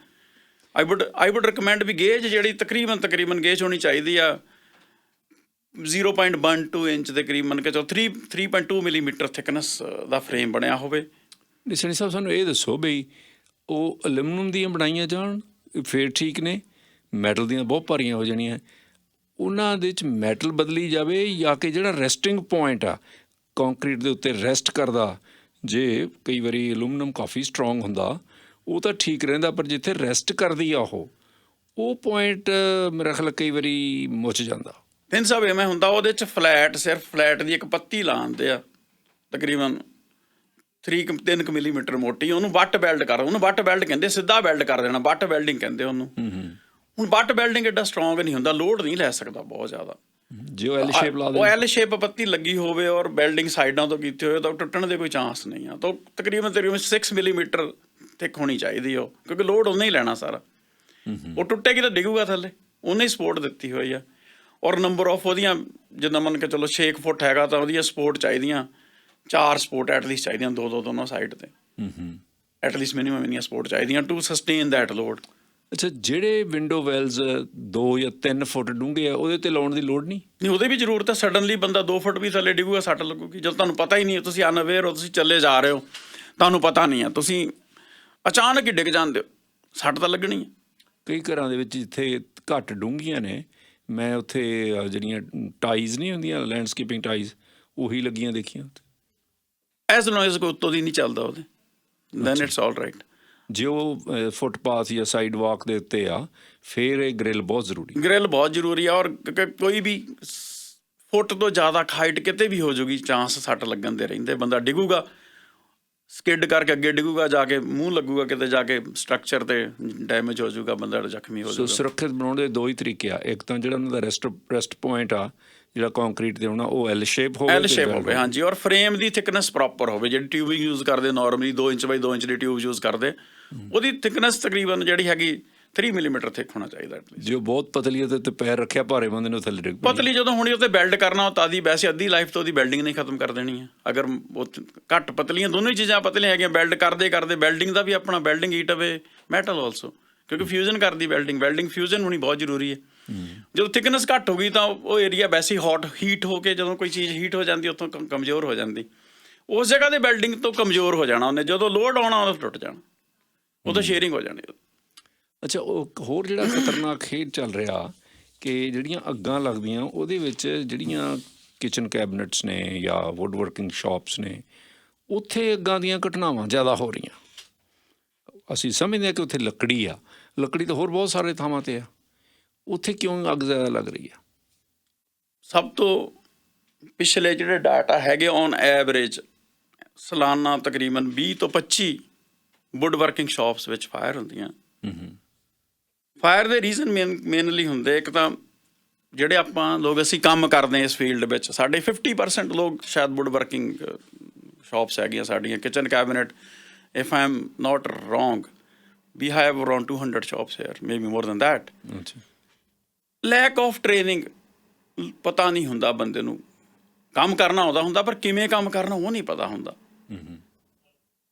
I would recommend ਵੀ ਗੇਜ ਜਿਹੜੀ ਤਕਰੀਬਨ ਗੇਜ ਹੋਣੀ ਚਾਹੀਦੀ ਆ 0.12 ਇੰਚ ਦੇ ਕਰੀਬ, ਮੰਨ ਕੇ ਚਲੋ 3.2 ਮਿਲੀਮੀਟਰ ਥਿਕਨੈਸ ਦਾ ਫਰੇਮ ਬਣਿਆ ਹੋਵੇ। ਸੈਣੀ ਸਾਹਿਬ ਸਾਨੂੰ ਇਹ ਦੱਸੋ ਬਈ ਉਹ ਐਲੂਮੀਨੀਅਮ ਦੀਆਂ ਬਣਾਈਆਂ ਜਾਣ ਫਿਰ ਠੀਕ ਨੇ, ਮੈਟਲ ਦੀਆਂ ਬਹੁਤ ਭਾਰੀਆਂ ਹੋ ਜਾਣੀਆਂ, ਉਹਨਾਂ ਦੇ 'ਚ ਮੈਟਲ ਬਦਲੀ ਜਾਵੇ ਜਾਂ ਕਿ ਜਿਹੜਾ ਰੈਸਟਿੰਗ ਪੁਆਇੰਟ ਆ ਕੰਕਰੀਟ ਦੇ ਉੱਤੇ ਰੈਸਟ ਕਰਦਾ, ਜੇ ਕਈ ਵਾਰੀ ਐਲੂਮੀਨੀਅਮ ਕਾਫੀ ਸਟਰੋਂਗ ਹੁੰਦਾ ਉਹ ਤਾਂ ਠੀਕ ਰਹਿੰਦਾ, ਪਰ ਜਿੱਥੇ ਰੈਸਟ ਕਰਦੀ ਆ ਉਹ ਪੁਆਇੰਟ ਮੇਰਾ ਖਿਆਲ ਕਈ ਵਾਰੀ ਮੁੱਚ ਜਾਂਦਾ। 3 ਸਾਹਿਬ ਐਵੇਂ ਹੁੰਦਾ, ਉਹਦੇ 'ਚ ਸਿਰਫ ਫਲੈਟ ਦੀ ਇੱਕ ਪੱਤੀ ਲਾਉਂਦੇ ਆ ਤਕਰੀਬਨ 3 ਮਿਲੀਮੀਟਰ ਮੋਟੀ, ਉਹਨੂੰ ਵੱਟ ਵੈਲਡ ਕਰ, ਉਹਨੂੰ ਵੱਟ ਵੈਲਡ ਕਹਿੰਦੇ, ਸਿੱਧਾ ਵੈਲਡ ਕਰ ਦੇਣਾ, ਵੱਟ ਵੈਲਡਿੰਗ ਕਹਿੰਦੇ ਉਹਨੂੰ। ਹੁਣ ਵੱਟ ਵੈਲਡਿੰਗ ਐਡਾ ਸਟਰੋਂਗ ਨਹੀਂ ਹੁੰਦਾ, ਲੋਡ ਨਹੀਂ ਲੈ ਸਕਦਾ ਬਹੁਤ ਜ਼ਿਆਦਾ। ਜੇ ਉਹ ਐਲ ਸ਼ੇਪ ਲਾ ਦੇ, ਉਹ ਐਲ ਸ਼ੇਪ ਪੱਤੀ ਲੱਗੀ ਹੋਵੇ ਔਰ ਵੈਲਡਿੰਗ ਸਾਈਡਾਂ ਤੋਂ ਕੀਤੀ ਹੋਵੇ ਤਾਂ ਟੁੱਟਣ ਦੇ ਕੋਈ ਚਾਂਸ ਨਹੀਂ ਆ। ਤਾਂ ਤਕਰੀਬਨ 6 ਮਿਲੀਮੀਟਰ ਥਿਕ ਹੋਣੀ ਚਾਹੀਦੀ ਉਹ, ਕਿਉਂਕਿ ਲੋਡ ਉਹਨੇ ਹੀ ਲੈਣਾ ਸਾਰਾ। ਉਹ ਟੁੱਟੇਗੀ ਤਾਂ ਡਿੱਗੂਗਾ ਥੱਲੇ, ਉਹਨੇ ਹੀ ਸਪੋਰਟ ਦਿੱਤੀ ਹੋਈ ਆ। ਔਰ ਨੰਬਰ ਆਫ ਉਹਦੀਆਂ ਜਿੱਦਾਂ ਮੰਨ ਕੇ ਚਲੋ 6 ਫੁੱਟ ਹੈਗਾ ਤਾਂ ਉਹਦੀਆਂ ਸਪੋਰਟ ਚਾਹੀਦੀਆਂ 4 ਸਪੋਰਟ ਐਟਲੀਸਟ ਚਾਹੀਦੀਆਂ, ਦੋ ਦੋਨੋਂ ਸਾਈਡ ਤੇ ਐਟਲੀਸਟ ਮਿਨੀਮਮ ਇੰਨੀਆਂ ਸਪੋਰਟ ਚਾਹੀਦੀਆਂ ਟੂ ਸਸਟੇਨ ਦੈਟ ਲੋਡ। ਅੱਛਾ, ਜਿਹੜੇ ਵਿੰਡੋ ਵੈਲਸ 2 ਜਾਂ 3 ਫੁੱਟ ਡੂੰਘੇ ਆ ਉਹਦੇ 'ਤੇ ਲਾਉਣ ਦੀ ਲੋੜ ਨਹੀਂ? ਉਹਦੇ ਵੀ ਜ਼ਰੂਰਤ ਹੈ। ਸਡਨਲੀ ਬੰਦਾ 2 ਫੁੱਟ ਵੀ ਥੱਲੇ ਡਿੱਗੂਗਾ, ਸੱਟ ਲੱਗੂਗੀ। ਜਦੋਂ ਤੁਹਾਨੂੰ ਪਤਾ ਹੀ ਨਹੀਂ, ਤੁਸੀਂ ਅਨਅਵੇਅਰ ਹੋ, ਤੁਸੀਂ ਚੱਲੇ ਜਾ ਰਹੇ ਹੋ, ਤੁਹਾਨੂੰ ਪਤਾ ਨਹੀਂ ਆ, ਤੁਸੀਂ ਅਚਾਨਕ ਹੀ ਡਿੱਗ ਜਾਂਦੇ ਹੋ, ਸੱਟ ਤਾਂ ਲੱਗਣੀ ਹੈ। ਕਈ ਘਰਾਂ ਦੇ ਵਿੱਚ ਜਿੱਥੇ ਘੱਟ ਡੂੰਘੀਆਂ ਨੇ। ਮੈਂ ਉੱਥੇ ਜਿਹੜੀਆਂ ਟਾਈਜ਼ ਨਹੀਂ ਹੁੰਦੀਆਂ ਲੈਂਡਸਕੇਪਿੰਗ ਟਾਈਜ਼, ਉਹੀ ਲੱਗੀਆਂ ਦੇਖੀਆਂ ਉੱਥੇ। ਐਜ਼ ਲੌਂਗ ਐਜ਼ ਕੋਈ ਉੱਤੋਂ ਦੀ ਨਹੀਂ ਚੱਲਦਾ ਉਹਦੇ, ਦੈਨ ਇਟਸ ਆਲ ਰਾਈਟ। ਜੇ ਉਹ ਫੁੱਟਪਾਥ ਜਾਂ ਸਾਈਡ ਵਾਕ ਦੇ ਉੱਤੇ ਆ, ਫਿਰ ਇਹ ਗ੍ਰਿਲ ਬਹੁਤ ਜ਼ਰੂਰੀ। ਗ੍ਰਿਲ ਬਹੁਤ ਜ਼ਰੂਰੀ ਆ, ਔਰ ਕੋਈ ਵੀ ਫੁੱਟ ਤੋਂ ਜ਼ਿਆਦਾ ਹਾਈਟ ਕਿਤੇ ਵੀ ਹੋ ਜੂਗੀ, ਚਾਂਸ ਸੱਟ ਲੱਗਣ ਦੇ ਰਹਿੰਦੇ। ਬੰਦਾ ਡਿੱਗੂਗਾ, ਸਕਿੱਡ ਕਰਕੇ ਅੱਗੇ ਡਿੱਗੂਗਾ, ਜਾ ਕੇ ਮੂੰਹ ਲੱਗੂਗਾ ਕਿਤੇ, ਜਾ ਕੇ ਸਟਰਕਚਰ ਤੇ ਡੈਮੇਜ ਹੋ ਜਾਊਗਾ, ਬੰਦਾ ਜ਼ਖਮੀ ਹੋ ਜਾਊਗਾ। ਸੁਰੱਖਿਅਤ ਬਣਾਉਣ ਦੇ ਦੋ ਹੀ ਤਰੀਕੇ ਆ। ਇੱਕ ਤਾਂ ਜਿਹੜਾ ਉਹਨਾਂ ਦਾ ਰੈਸਟ ਪੁਆਇੰਟ ਆ, ਜਿਹੜਾ ਕੰਕਰੀਟ ਤੇ ਹੋਣਾ, ਉਹ ਐਲ ਸ਼ੇਪ ਹੋਵੇ। ਹਾਂਜੀ, ਔਰ ਫਰੇਮ ਦੀ ਥਿਕਨੈਸ ਪ੍ਰੋਪਰ ਹੋਵੇ। ਜਿਹੜੀ ਟਿਊਬਿੰਗ ਯੂਜ਼ ਕਰਦੇ ਨਾਰਮਲੀ 2 ਇੰਚ ਬਾਈ 2 ਇੰਚ ਦੀ ਟਿਊਬ ਯੂਜ਼ ਕਰਦੇ, ਉਹਦੀ ਥਿਕਨੈਸ ਤਕਰੀਬਨ ਜਿਹੜੀ ਹੈਗੀ 3 ਮਿਲੀਮੀਟਰ ਥਿਕ ਹੋਣਾ ਚਾਹੀਦਾ ਐਟਲੀਸਟ। ਜੇ ਬਹੁਤ ਪਤਲੀ ਤੇ ਪੈਰ ਰੱਖਿਆ ਭਾਰੇ ਬੰਦੇ ਨੂੰ ਥੱਲੇ ਡਿੱਗ ਪਤਲੀ ਜਦੋਂ ਹੋਣੀ ਉੱਤੇ ਬਿਲਡ ਕਰਨਾ, ਉਹ ਤਾਦੀ ਵੈਸੇ ਅੱਧੀ ਲਾਈਫ ਤੋਂ ਉਹਦੀ ਬਿਲਡਿੰਗ ਨਹੀਂ ਖਤਮ ਕਰ ਦੇਣੀ ਹੈ। ਅਗਰ ਉਹ ਘੱਟ ਪਤਲੀਆਂ, ਦੋਨੋਂ ਹੀ ਚੀਜ਼ਾਂ ਪਤਲੀਆਂ ਹੈਗੀਆਂ, ਬਿਲਡ ਕਰਦੇ ਬਿਲਡਿੰਗ ਦਾ ਵੀ ਆਪਣਾ ਬਿਲਡਿੰਗ ਹੀਟ ਅਵੇ ਮੈਟਲ ਆਲਸੋ, ਕਿਉਂਕਿ ਫਿਊਜ਼ਨ ਕਰਦੀ ਬਿਲਡਿੰਗ ਫਿਊਜ਼ਨ ਹੋਣੀ ਬਹੁਤ ਜ਼ਰੂਰੀ ਹੈ। ਜਦੋਂ ਥਿਕਨੈਸ ਘੱਟ ਹੋ ਗਈ ਤਾਂ ਉਹ ਏਰੀਆ ਵੈਸੇ ਹੀਟ ਹੋ ਕੇ, ਜਦੋਂ ਕੋਈ ਚੀਜ਼ ਹੀਟ ਹੋ ਜਾਂਦੀ ਉੱਥੋਂ ਕਮਜ਼ੋਰ ਹੋ ਜਾਂਦੀ, ਉਸ ਜਗ੍ਹਾ ਦੇ ਬਿਲਡਿੰਗ ਤੋਂ ਕਮਜ਼ੋਰ ਹੋ ਜਾਣਾ ਉਹਨੇ। ਜਦੋਂ ਲੋਡ ਆਉਣਾ ਉਹਦਾ ਟੁੱਟ ਜਾਣਾ, ਉਦੋਂ ਸ਼ੇਅਰਿੰਗ ਹੋ ਜਾਣੀ। ਅੱਛਾ, ਉਹ ਹੋਰ ਜਿਹੜਾ ਖਤਰਨਾਕ ਖੇਡ ਚੱਲ ਰਿਹਾ ਕਿ ਜਿਹੜੀਆਂ ਅੱਗਾਂ ਲੱਗਦੀਆਂ, ਉਹਦੇ ਵਿੱਚ ਜਿਹੜੀਆਂ ਕਿਚਨ ਕੈਬਨਿਟਸ ਨੇ ਜਾਂ ਵੁੱਡ ਵਰਕਿੰਗ ਸ਼ਾਪਸ ਨੇ, ਉੱਥੇ ਅੱਗਾਂ ਦੀਆਂ ਘਟਨਾਵਾਂ ਜ਼ਿਆਦਾ ਹੋ ਰਹੀਆਂ। ਅਸੀਂ ਸਮਝਦੇ ਹਾਂ ਕਿ ਉੱਥੇ ਲੱਕੜੀ ਆ, ਲੱਕੜੀ ਤਾਂ ਹੋਰ ਬਹੁਤ ਸਾਰੇ ਥਾਵਾਂ 'ਤੇ ਆ, ਉੱਥੇ ਕਿਉਂ ਅੱਗ ਜ਼ਿਆਦਾ ਲੱਗ ਰਹੀ ਆ? ਸਭ ਤੋਂ ਪਿਛਲੇ ਜਿਹੜੇ ਡਾਟਾ ਹੈਗੇ, ਔਨ ਐਵਰੇਜ ਸਾਲਾਨਾ ਤਕਰੀਬਨ 20 ਤੋਂ 25 ਵੁੱਡ ਵਰਕਿੰਗ ਸ਼ਾਪਸ ਵਿੱਚ ਫਾਇਰ ਹੁੰਦੀਆਂ। ਫਾਇਰ ਦੇ ਰੀਜ਼ਨ ਮੇਨਲੀ ਹੁੰਦੇ, ਇੱਕ ਤਾਂ ਜਿਹੜੇ ਅਸੀਂ ਕੰਮ ਕਰਦੇ ਹਾਂ ਇਸ ਫੀਲਡ ਵਿੱਚ, ਸਾਡੇ 50% ਲੋਕ ਸ਼ਾਇਦ ਵੁੱਡ ਵਰਕਿੰਗ ਸ਼ਾਪਸ ਹੈਗੀਆਂ ਸਾਡੀਆਂ। Kitchen cabinet, if I am not wrong, we have around 200 shops here, maybe more than that. Lack of training, ਪਤਾ ਨਹੀਂ ਹੁੰਦਾ ਬੰਦੇ ਨੂੰ। ਕੰਮ ਕਰਨਾ ਆਉਂਦਾ ਹੁੰਦਾ, ਪਰ ਕਿਵੇਂ ਕੰਮ ਕਰਨਾ ਉਹ ਨਹੀਂ ਪਤਾ ਹੁੰਦਾ।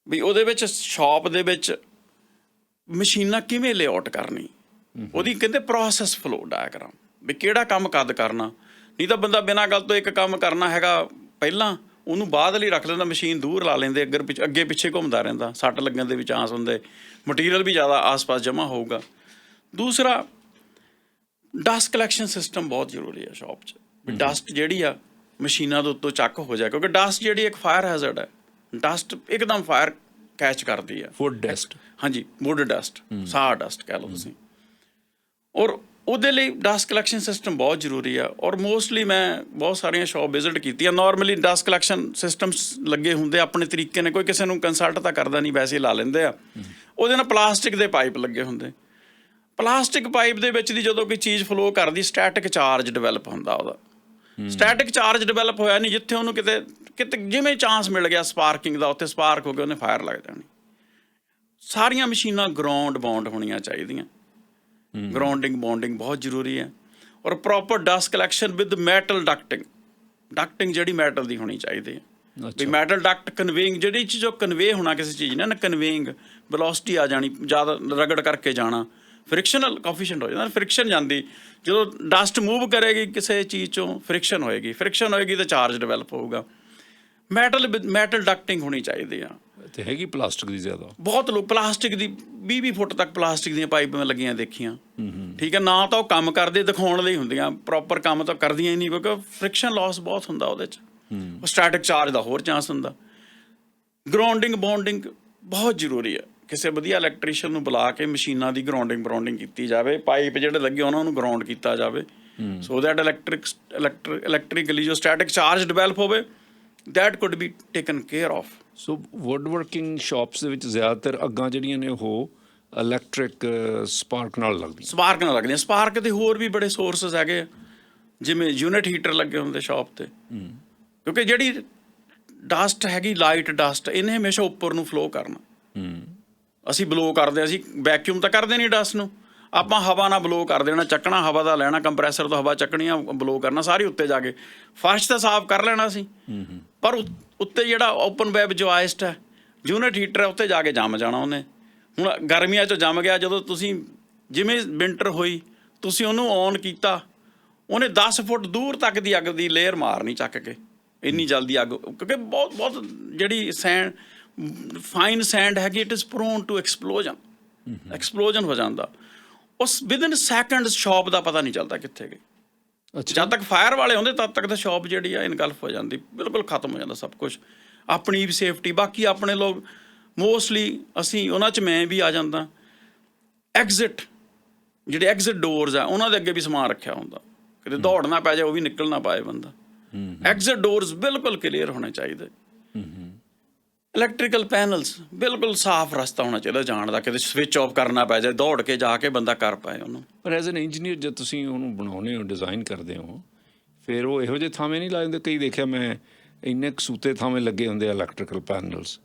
ਵੀ ਉਹਦੇ ਵਿੱਚ ਸ਼ਾਪ ਦੇ ਵਿੱਚ ਮਸ਼ੀਨਾਂ ਕਿਵੇਂ ਲੇਆਊਟ ਕਰਨੀ, ਉਹਦੀ ਕਹਿੰਦੇ ਪ੍ਰੋਸੈਸ ਫਲੋ ਡਾਇਗਰਾਮ, ਵੀ ਕਿਹੜਾ ਕੰਮ ਕਦ ਕਰਨਾ। ਨਹੀਂ ਤਾਂ ਬੰਦਾ ਬਿਨਾਂ ਗੱਲ ਤੋਂ ਇੱਕ ਕੰਮ ਕਰਨਾ ਹੈਗਾ ਪਹਿਲਾਂ, ਉਹਨੂੰ ਬਾਅਦ ਲਈ ਰੱਖ ਲੈਂਦਾ, ਮਸ਼ੀਨ ਦੂਰ ਲਾ ਲੈਂਦੇ, ਅੱਗੇ ਪਿੱਛੇ ਘੁੰਮਦਾ ਰਹਿੰਦਾ, ਸੱਟ ਲੱਗਣ ਦੇ ਵੀ ਚਾਂਸ ਹੁੰਦੇ, ਮਟੀਰੀਅਲ ਵੀ ਜ਼ਿਆਦਾ ਆਸ-ਪਾਸ ਜਮ੍ਹਾਂ ਹੋਊਗਾ। ਦੂਸਰਾ, ਡਸਟ ਕਲੈਕਸ਼ਨ ਸਿਸਟਮ ਬਹੁਤ ਜ਼ਰੂਰੀ ਹੈ ਸ਼ਾਪ 'ਚ, ਵੀ ਡਸਟ ਜਿਹੜੀ ਆ ਮਸ਼ੀਨਾਂ ਦੇ ਉੱਤੋਂ ਚੱਕ ਹੋ ਜਾਏ, ਕਿਉਂਕਿ ਡਸਟ ਜਿਹੜੀ ਇੱਕ ਫਾਇਰ ਹੈਜ਼ਰਡ ਹੈ। ਡਸਟ ਇੱਕਦਮ ਫਾਇਰ ਕੈਚ ਕਰਦੀ ਹੈ। ਵੁੱਡ ਡਸਟ, ਹਾਂਜੀ, ਵੁੱਡ ਡਸਟ, ਸਾਹ ਡਸਟ ਕਹਿ ਲਓ ਤੁਸੀਂ। ਔਰ ਉਹਦੇ ਲਈ ਡਸਟ ਕਲੈਕਸ਼ਨ ਸਿਸਟਮ ਬਹੁਤ ਜ਼ਰੂਰੀ ਆ। ਔਰ ਮੋਸਟਲੀ ਮੈਂ ਬਹੁਤ ਸਾਰੀਆਂ ਸ਼ਾਪ ਵਿਜ਼ਿਟ ਕੀਤੀਆਂ, ਨਾਰਮਲੀ ਡਸਟ ਕਲੈਕਸ਼ਨ ਸਿਸਟਮਸ ਲੱਗੇ ਹੁੰਦੇ ਆਪਣੇ ਤਰੀਕੇ ਨੇ, ਕੋਈ ਕਿਸੇ ਨੂੰ ਕੰਸਲਟ ਤਾਂ ਕਰਦਾ ਨਹੀਂ, ਵੈਸੇ ਲਾ ਲੈਂਦੇ ਆ। ਉਹਦੇ ਨਾਲ ਪਲਾਸਟਿਕ ਦੇ ਪਾਈਪ ਲੱਗੇ ਹੁੰਦੇ, ਪਲਾਸਟਿਕ ਪਾਈਪ ਦੇ ਵਿੱਚ ਦੀ ਜਦੋਂ ਕੋਈ ਚੀਜ਼ ਫਲੋ ਕਰਦੀ, ਸਟੈਟਿਕ ਚਾਰਜ ਡਿਵੈਲਪ ਹੁੰਦਾ ਉਹਦਾ। ਸਟੈਟਿਕ ਚਾਰਜ ਡਿਵੈਲਪ ਹੋਇਆ ਨਹੀਂ, ਜਿੱਥੇ ਉਹਨੂੰ ਕਿਤੇ ਜਿਵੇਂ ਚਾਂਸ ਮਿਲ ਗਿਆ ਸਪਾਰਕਿੰਗ ਦਾ, ਉੱਥੇ ਸਪਾਰਕ ਹੋ ਕੇ ਉਹਨੇ ਫਾਇਰ ਲੱਗ ਜਾਣੀ। ਸਾਰੀਆਂ ਮਸ਼ੀਨਾਂ ਗਰਾਊਂਡ ਬਾਉਂਡ ਹੋਣੀਆਂ ਚਾਹੀਦੀਆਂ, ਗਰਾਊਂਡਿੰਗ ਬੌਂਡਿੰਗ ਬਹੁਤ ਜ਼ਰੂਰੀ ਹੈ। ਔਰ proper dust collection with metal ducting ਜਿਹੜੀ ਮੈਟਲ ਦੀ ਹੋਣੀ ਚਾਹੀਦੀ ਹੈ। ਵੀ ਮੈਟਲ ਡਕਟ ਕਨਵੇਇੰਗ, ਜਿਹੜੀ ਚੀਜ਼ ਉਹ ਕਨਵੇ ਹੋਣਾ ਕਿਸੇ ਚੀਜ਼ ਨੇ ਨਾ, ਕਨਵੇਇੰਗ ਵੈਲੋਸਿਟੀ ਆ ਜਾਣੀ, ਜ਼ਿਆਦਾ ਰਗੜ ਕਰਕੇ ਜਾਣਾ, ਫ੍ਰਿਕਸ਼ਨਲ ਕੋਫੀਸ਼ੀਐਂਟ ਹੋ ਜਾਂਦਾ, ਫ੍ਰਿਕਸ਼ਨ ਜਾਂਦੀ। ਜਦੋਂ ਡਸਟ ਮੂਵ ਕਰੇਗੀ ਕਿਸੇ ਚੀਜ਼ 'ਚੋਂ, ਫ੍ਰਿਕਸ਼ਨ ਹੋਏਗੀ ਤਾਂ ਚਾਰਜ ਡਿਵੈਲਪ ਹੋਊਗਾ। ਮੈਟਲ ਡਕਟਿੰਗ ਹੋਣੀ ਚਾਹੀਦੀ ਆ। ਤੇ ਹੈਗੀ ਪਲਾਸਟਿਕ ਦੀ ਜ਼ਿਆਦਾ, ਬਹੁਤ ਲੋਕ ਪਲਾਸਟਿਕ ਦੀ 20 ਫੁੱਟ ਤੱਕ ਪਲਾਸਟਿਕ ਦੀਆਂ ਪਾਈਪਾਂ ਲੱਗੀਆਂ ਦੇਖੀਆਂ। ਠੀਕ ਹੈ, ਨਾ ਤਾਂ ਉਹ ਕੰਮ ਕਰਦੇ ਦਿਖਾਉਣ ਲਈ ਹੁੰਦੀਆਂ, ਪ੍ਰੋਪਰ ਕੰਮ ਤਾਂ ਕਰਦੀਆਂ ਹੀ ਨਹੀਂ, ਕਿਉਂਕਿ ਫ੍ਰਿਕਸ਼ਨ ਲਾਸ ਬਹੁਤ ਹੁੰਦਾ ਉਹਦੇ 'ਚ। ਉਹ ਸਟੈਟਿਕ ਚਾਰਜ ਦਾ ਹੋਰ ਚਾਂਸ ਹੁੰਦਾ। ਗਰਾਊਂਡਿੰਗ ਬੌਂਡਿੰਗ ਬਹੁਤ ਜ਼ਰੂਰੀ ਹੈ। ਕਿਸੇ ਵਧੀਆ ਇਲੈਕਟ੍ਰੀਸ਼ੀਅਨ ਨੂੰ ਬੁਲਾ ਕੇ ਮਸ਼ੀਨਾਂ ਦੀ ਗਰਾਊਂਡਿੰਗ ਕੀਤੀ ਜਾਵੇ, ਪਾਈਪ ਜਿਹੜੇ ਲੱਗੇ ਉਹਨਾਂ ਨੂੰ ਗਰਾਊਂਡ ਕੀਤਾ ਜਾਵੇ, ਸੋ ਦੈਟ ਇਲੈਕਟ੍ਰੀਕਲੀ ਜੋ ਸਟੈਟਿਕ ਚਾਰਜ ਡਿਵੈਲਪ ਹੋਵੇ, that could be taken care of. So wood working shops ਦੇ ਵਿੱਚ ਜ਼ਿਆਦਾਤਰ ਅੱਗਾਂ ਜਿਹੜੀਆਂ ਨੇ ਉਹ ਇਲੈਕਟ੍ਰਿਕ ਸਪਾਰਕ ਨਾਲ ਲੱਗਦੀਆਂ। ਸਪਾਰਕ ਦੇ ਹੋਰ ਵੀ ਬੜੇ ਸੋਰਸਿਸ ਹੈਗੇ, ਜਿਵੇਂ ਯੂਨਿਟ ਹੀਟਰ ਲੱਗੇ ਹੁੰਦੇ ਸ਼ਾਪ 'ਤੇ, ਕਿਉਂਕਿ ਜਿਹੜੀ ਡਸਟ ਹੈਗੀ ਲਾਈਟ ਡਸਟ, ਇਹਨੇ ਹਮੇਸ਼ਾ ਉੱਪਰ ਨੂੰ ਫਲੋ ਕਰਨਾ। ਅਸੀਂ ਬਲੋ ਕਰਦੇ, ਅਸੀਂ ਵੈਕਿਊਮ ਤਾਂ ਕਰਦੇ ਨਹੀਂ ਡਸਟ ਨੂੰ, ਆਪਾਂ ਹਵਾ ਨਾਲ ਬਲੋ ਕਰ ਦੇਣਾ, ਚੱਕਣਾ ਹਵਾ ਦਾ ਲੈਣਾ, ਕੰਪਰੈਸਰ ਤੋਂ ਹਵਾ ਚੱਕਣੀ ਆ, ਬਲੋ ਕਰਨਾ ਸਾਰੀ ਉੱਤੇ ਜਾ ਕੇ, ਫਰਸ਼ ਤਾਂ ਸਾਫ਼ ਕਰ ਲੈਣਾ ਸੀ, ਪਰ ਉੱਤੇ ਜਿਹੜਾ ਓਪਨ ਵੈਬ ਜੋ ਆਇਸਟ ਹੈ, ਯੂਨਿਟ ਹੀਟਰ ਹੈ, ਉੱਤੇ ਜਾ ਕੇ ਜੰਮ ਜਾਣਾ ਉਹਨੇ। ਹੁਣ ਗਰਮੀਆਂ 'ਚੋਂ ਜੰਮ ਗਿਆ, ਜਦੋਂ ਤੁਸੀਂ ਜਿਵੇਂ ਵਿੰਟਰ ਹੋਈ ਤੁਸੀਂ ਉਹਨੂੰ ਔਨ ਕੀਤਾ, ਉਹਨੇ 10 ਫੁੱਟ ਦੂਰ ਤੱਕ ਦੀ ਅੱਗ ਦੀ ਲੇਅਰ ਮਾਰਨੀ ਚੱਕ ਕੇ, ਇੰਨੀ ਜਲਦੀ ਅੱਗ, ਕਿਉਂਕਿ ਬਹੁਤ ਜਿਹੜੀ ਫਾਈਨ ਸੈਂਡ ਹੈਗੀ, it is prone to explosion ਹੋ ਜਾਂਦਾ। ਉਸ ਵਿਦਿਨ ਸੈਕਿੰਡ ਸ਼ਾਪ ਦਾ ਪਤਾ ਨਹੀਂ ਚੱਲਦਾ ਕਿੱਥੇ ਗਈ। ਅੱਛਾ, ਜਦ ਤੱਕ ਫਾਇਰ ਵਾਲੇ ਆਉਂਦੇ ਤਦ ਤੱਕ ਤਾਂ ਸ਼ਾਪ ਜਿਹੜੀ ਆ ਇਨਗਲਫ ਹੋ ਜਾਂਦੀ, ਬਿਲਕੁਲ ਖਤਮ ਹੋ ਜਾਂਦਾ ਸਭ ਕੁਝ। ਆਪਣੀ ਵੀ ਸੇਫਟੀ, ਬਾਕੀ ਆਪਣੇ ਲੋਕ ਮੋਸਟਲੀ ਅਸੀਂ ਉਹਨਾਂ 'ਚ ਮੈਂ ਵੀ ਆ ਜਾਂਦਾ। ਐਗਜ਼ਿਟ ਜਿਹੜੇ ਐਗਜ਼ਿਟ ਡੋਰਸ ਆ ਉਹਨਾਂ ਦੇ ਅੱਗੇ ਵੀ ਸਮਾਨ ਰੱਖਿਆ ਹੁੰਦਾ, ਕਿਤੇ ਦੌੜ ਨਾ ਪੈ ਜਾਏ, ਉਹ ਵੀ ਨਿਕਲ ਨਾ ਪਾਏ ਬੰਦਾ। ਐਗਜ਼ਿਟ ਡੋਰਸ ਬਿਲਕੁਲ ਕਲੀਅਰ ਹੋਣੇ ਚਾਹੀਦੇ। ਇਲੈਕਟ੍ਰੀਕਲ ਪੈਨਲਸ ਬਿਲਕੁਲ ਸਾਫ਼ ਰਸਤਾ ਹੋਣਾ ਚਾਹੀਦਾ ਜਾਣ ਦਾ, ਕਿਤੇ ਸਵਿਚ ਆਫ ਕਰਨਾ ਪੈ ਜਾਏ, ਦੌੜ ਕੇ ਜਾ ਕੇ ਬੰਦਾ ਕਰ ਪਾਏ ਉਹਨੂੰ। ਪਰ ਐਜ਼ ਐਨ ਇੰਜੀਨੀਅਰ ਜਦ ਤੁਸੀਂ ਉਹਨੂੰ ਬਣਾਉਂਦੇ ਹੋ, ਡਿਜ਼ਾਈਨ ਕਰਦੇ ਹੋ, ਫਿਰ ਉਹ ਇਹੋ ਜਿਹੇ ਥਾਵੇਂ ਨਹੀਂ ਲਾ ਦਿੰਦੇ? ਕਈ ਦੇਖਿਆ ਮੈਂ ਇੰਨੇ ਕਸੂਤੇ ਥਾਵੇਂ ਲੱਗੇ ਹੁੰਦੇ ਆ ਇਲੈਕਟ੍ਰੀਕਲ ਪੈਨਲਸ,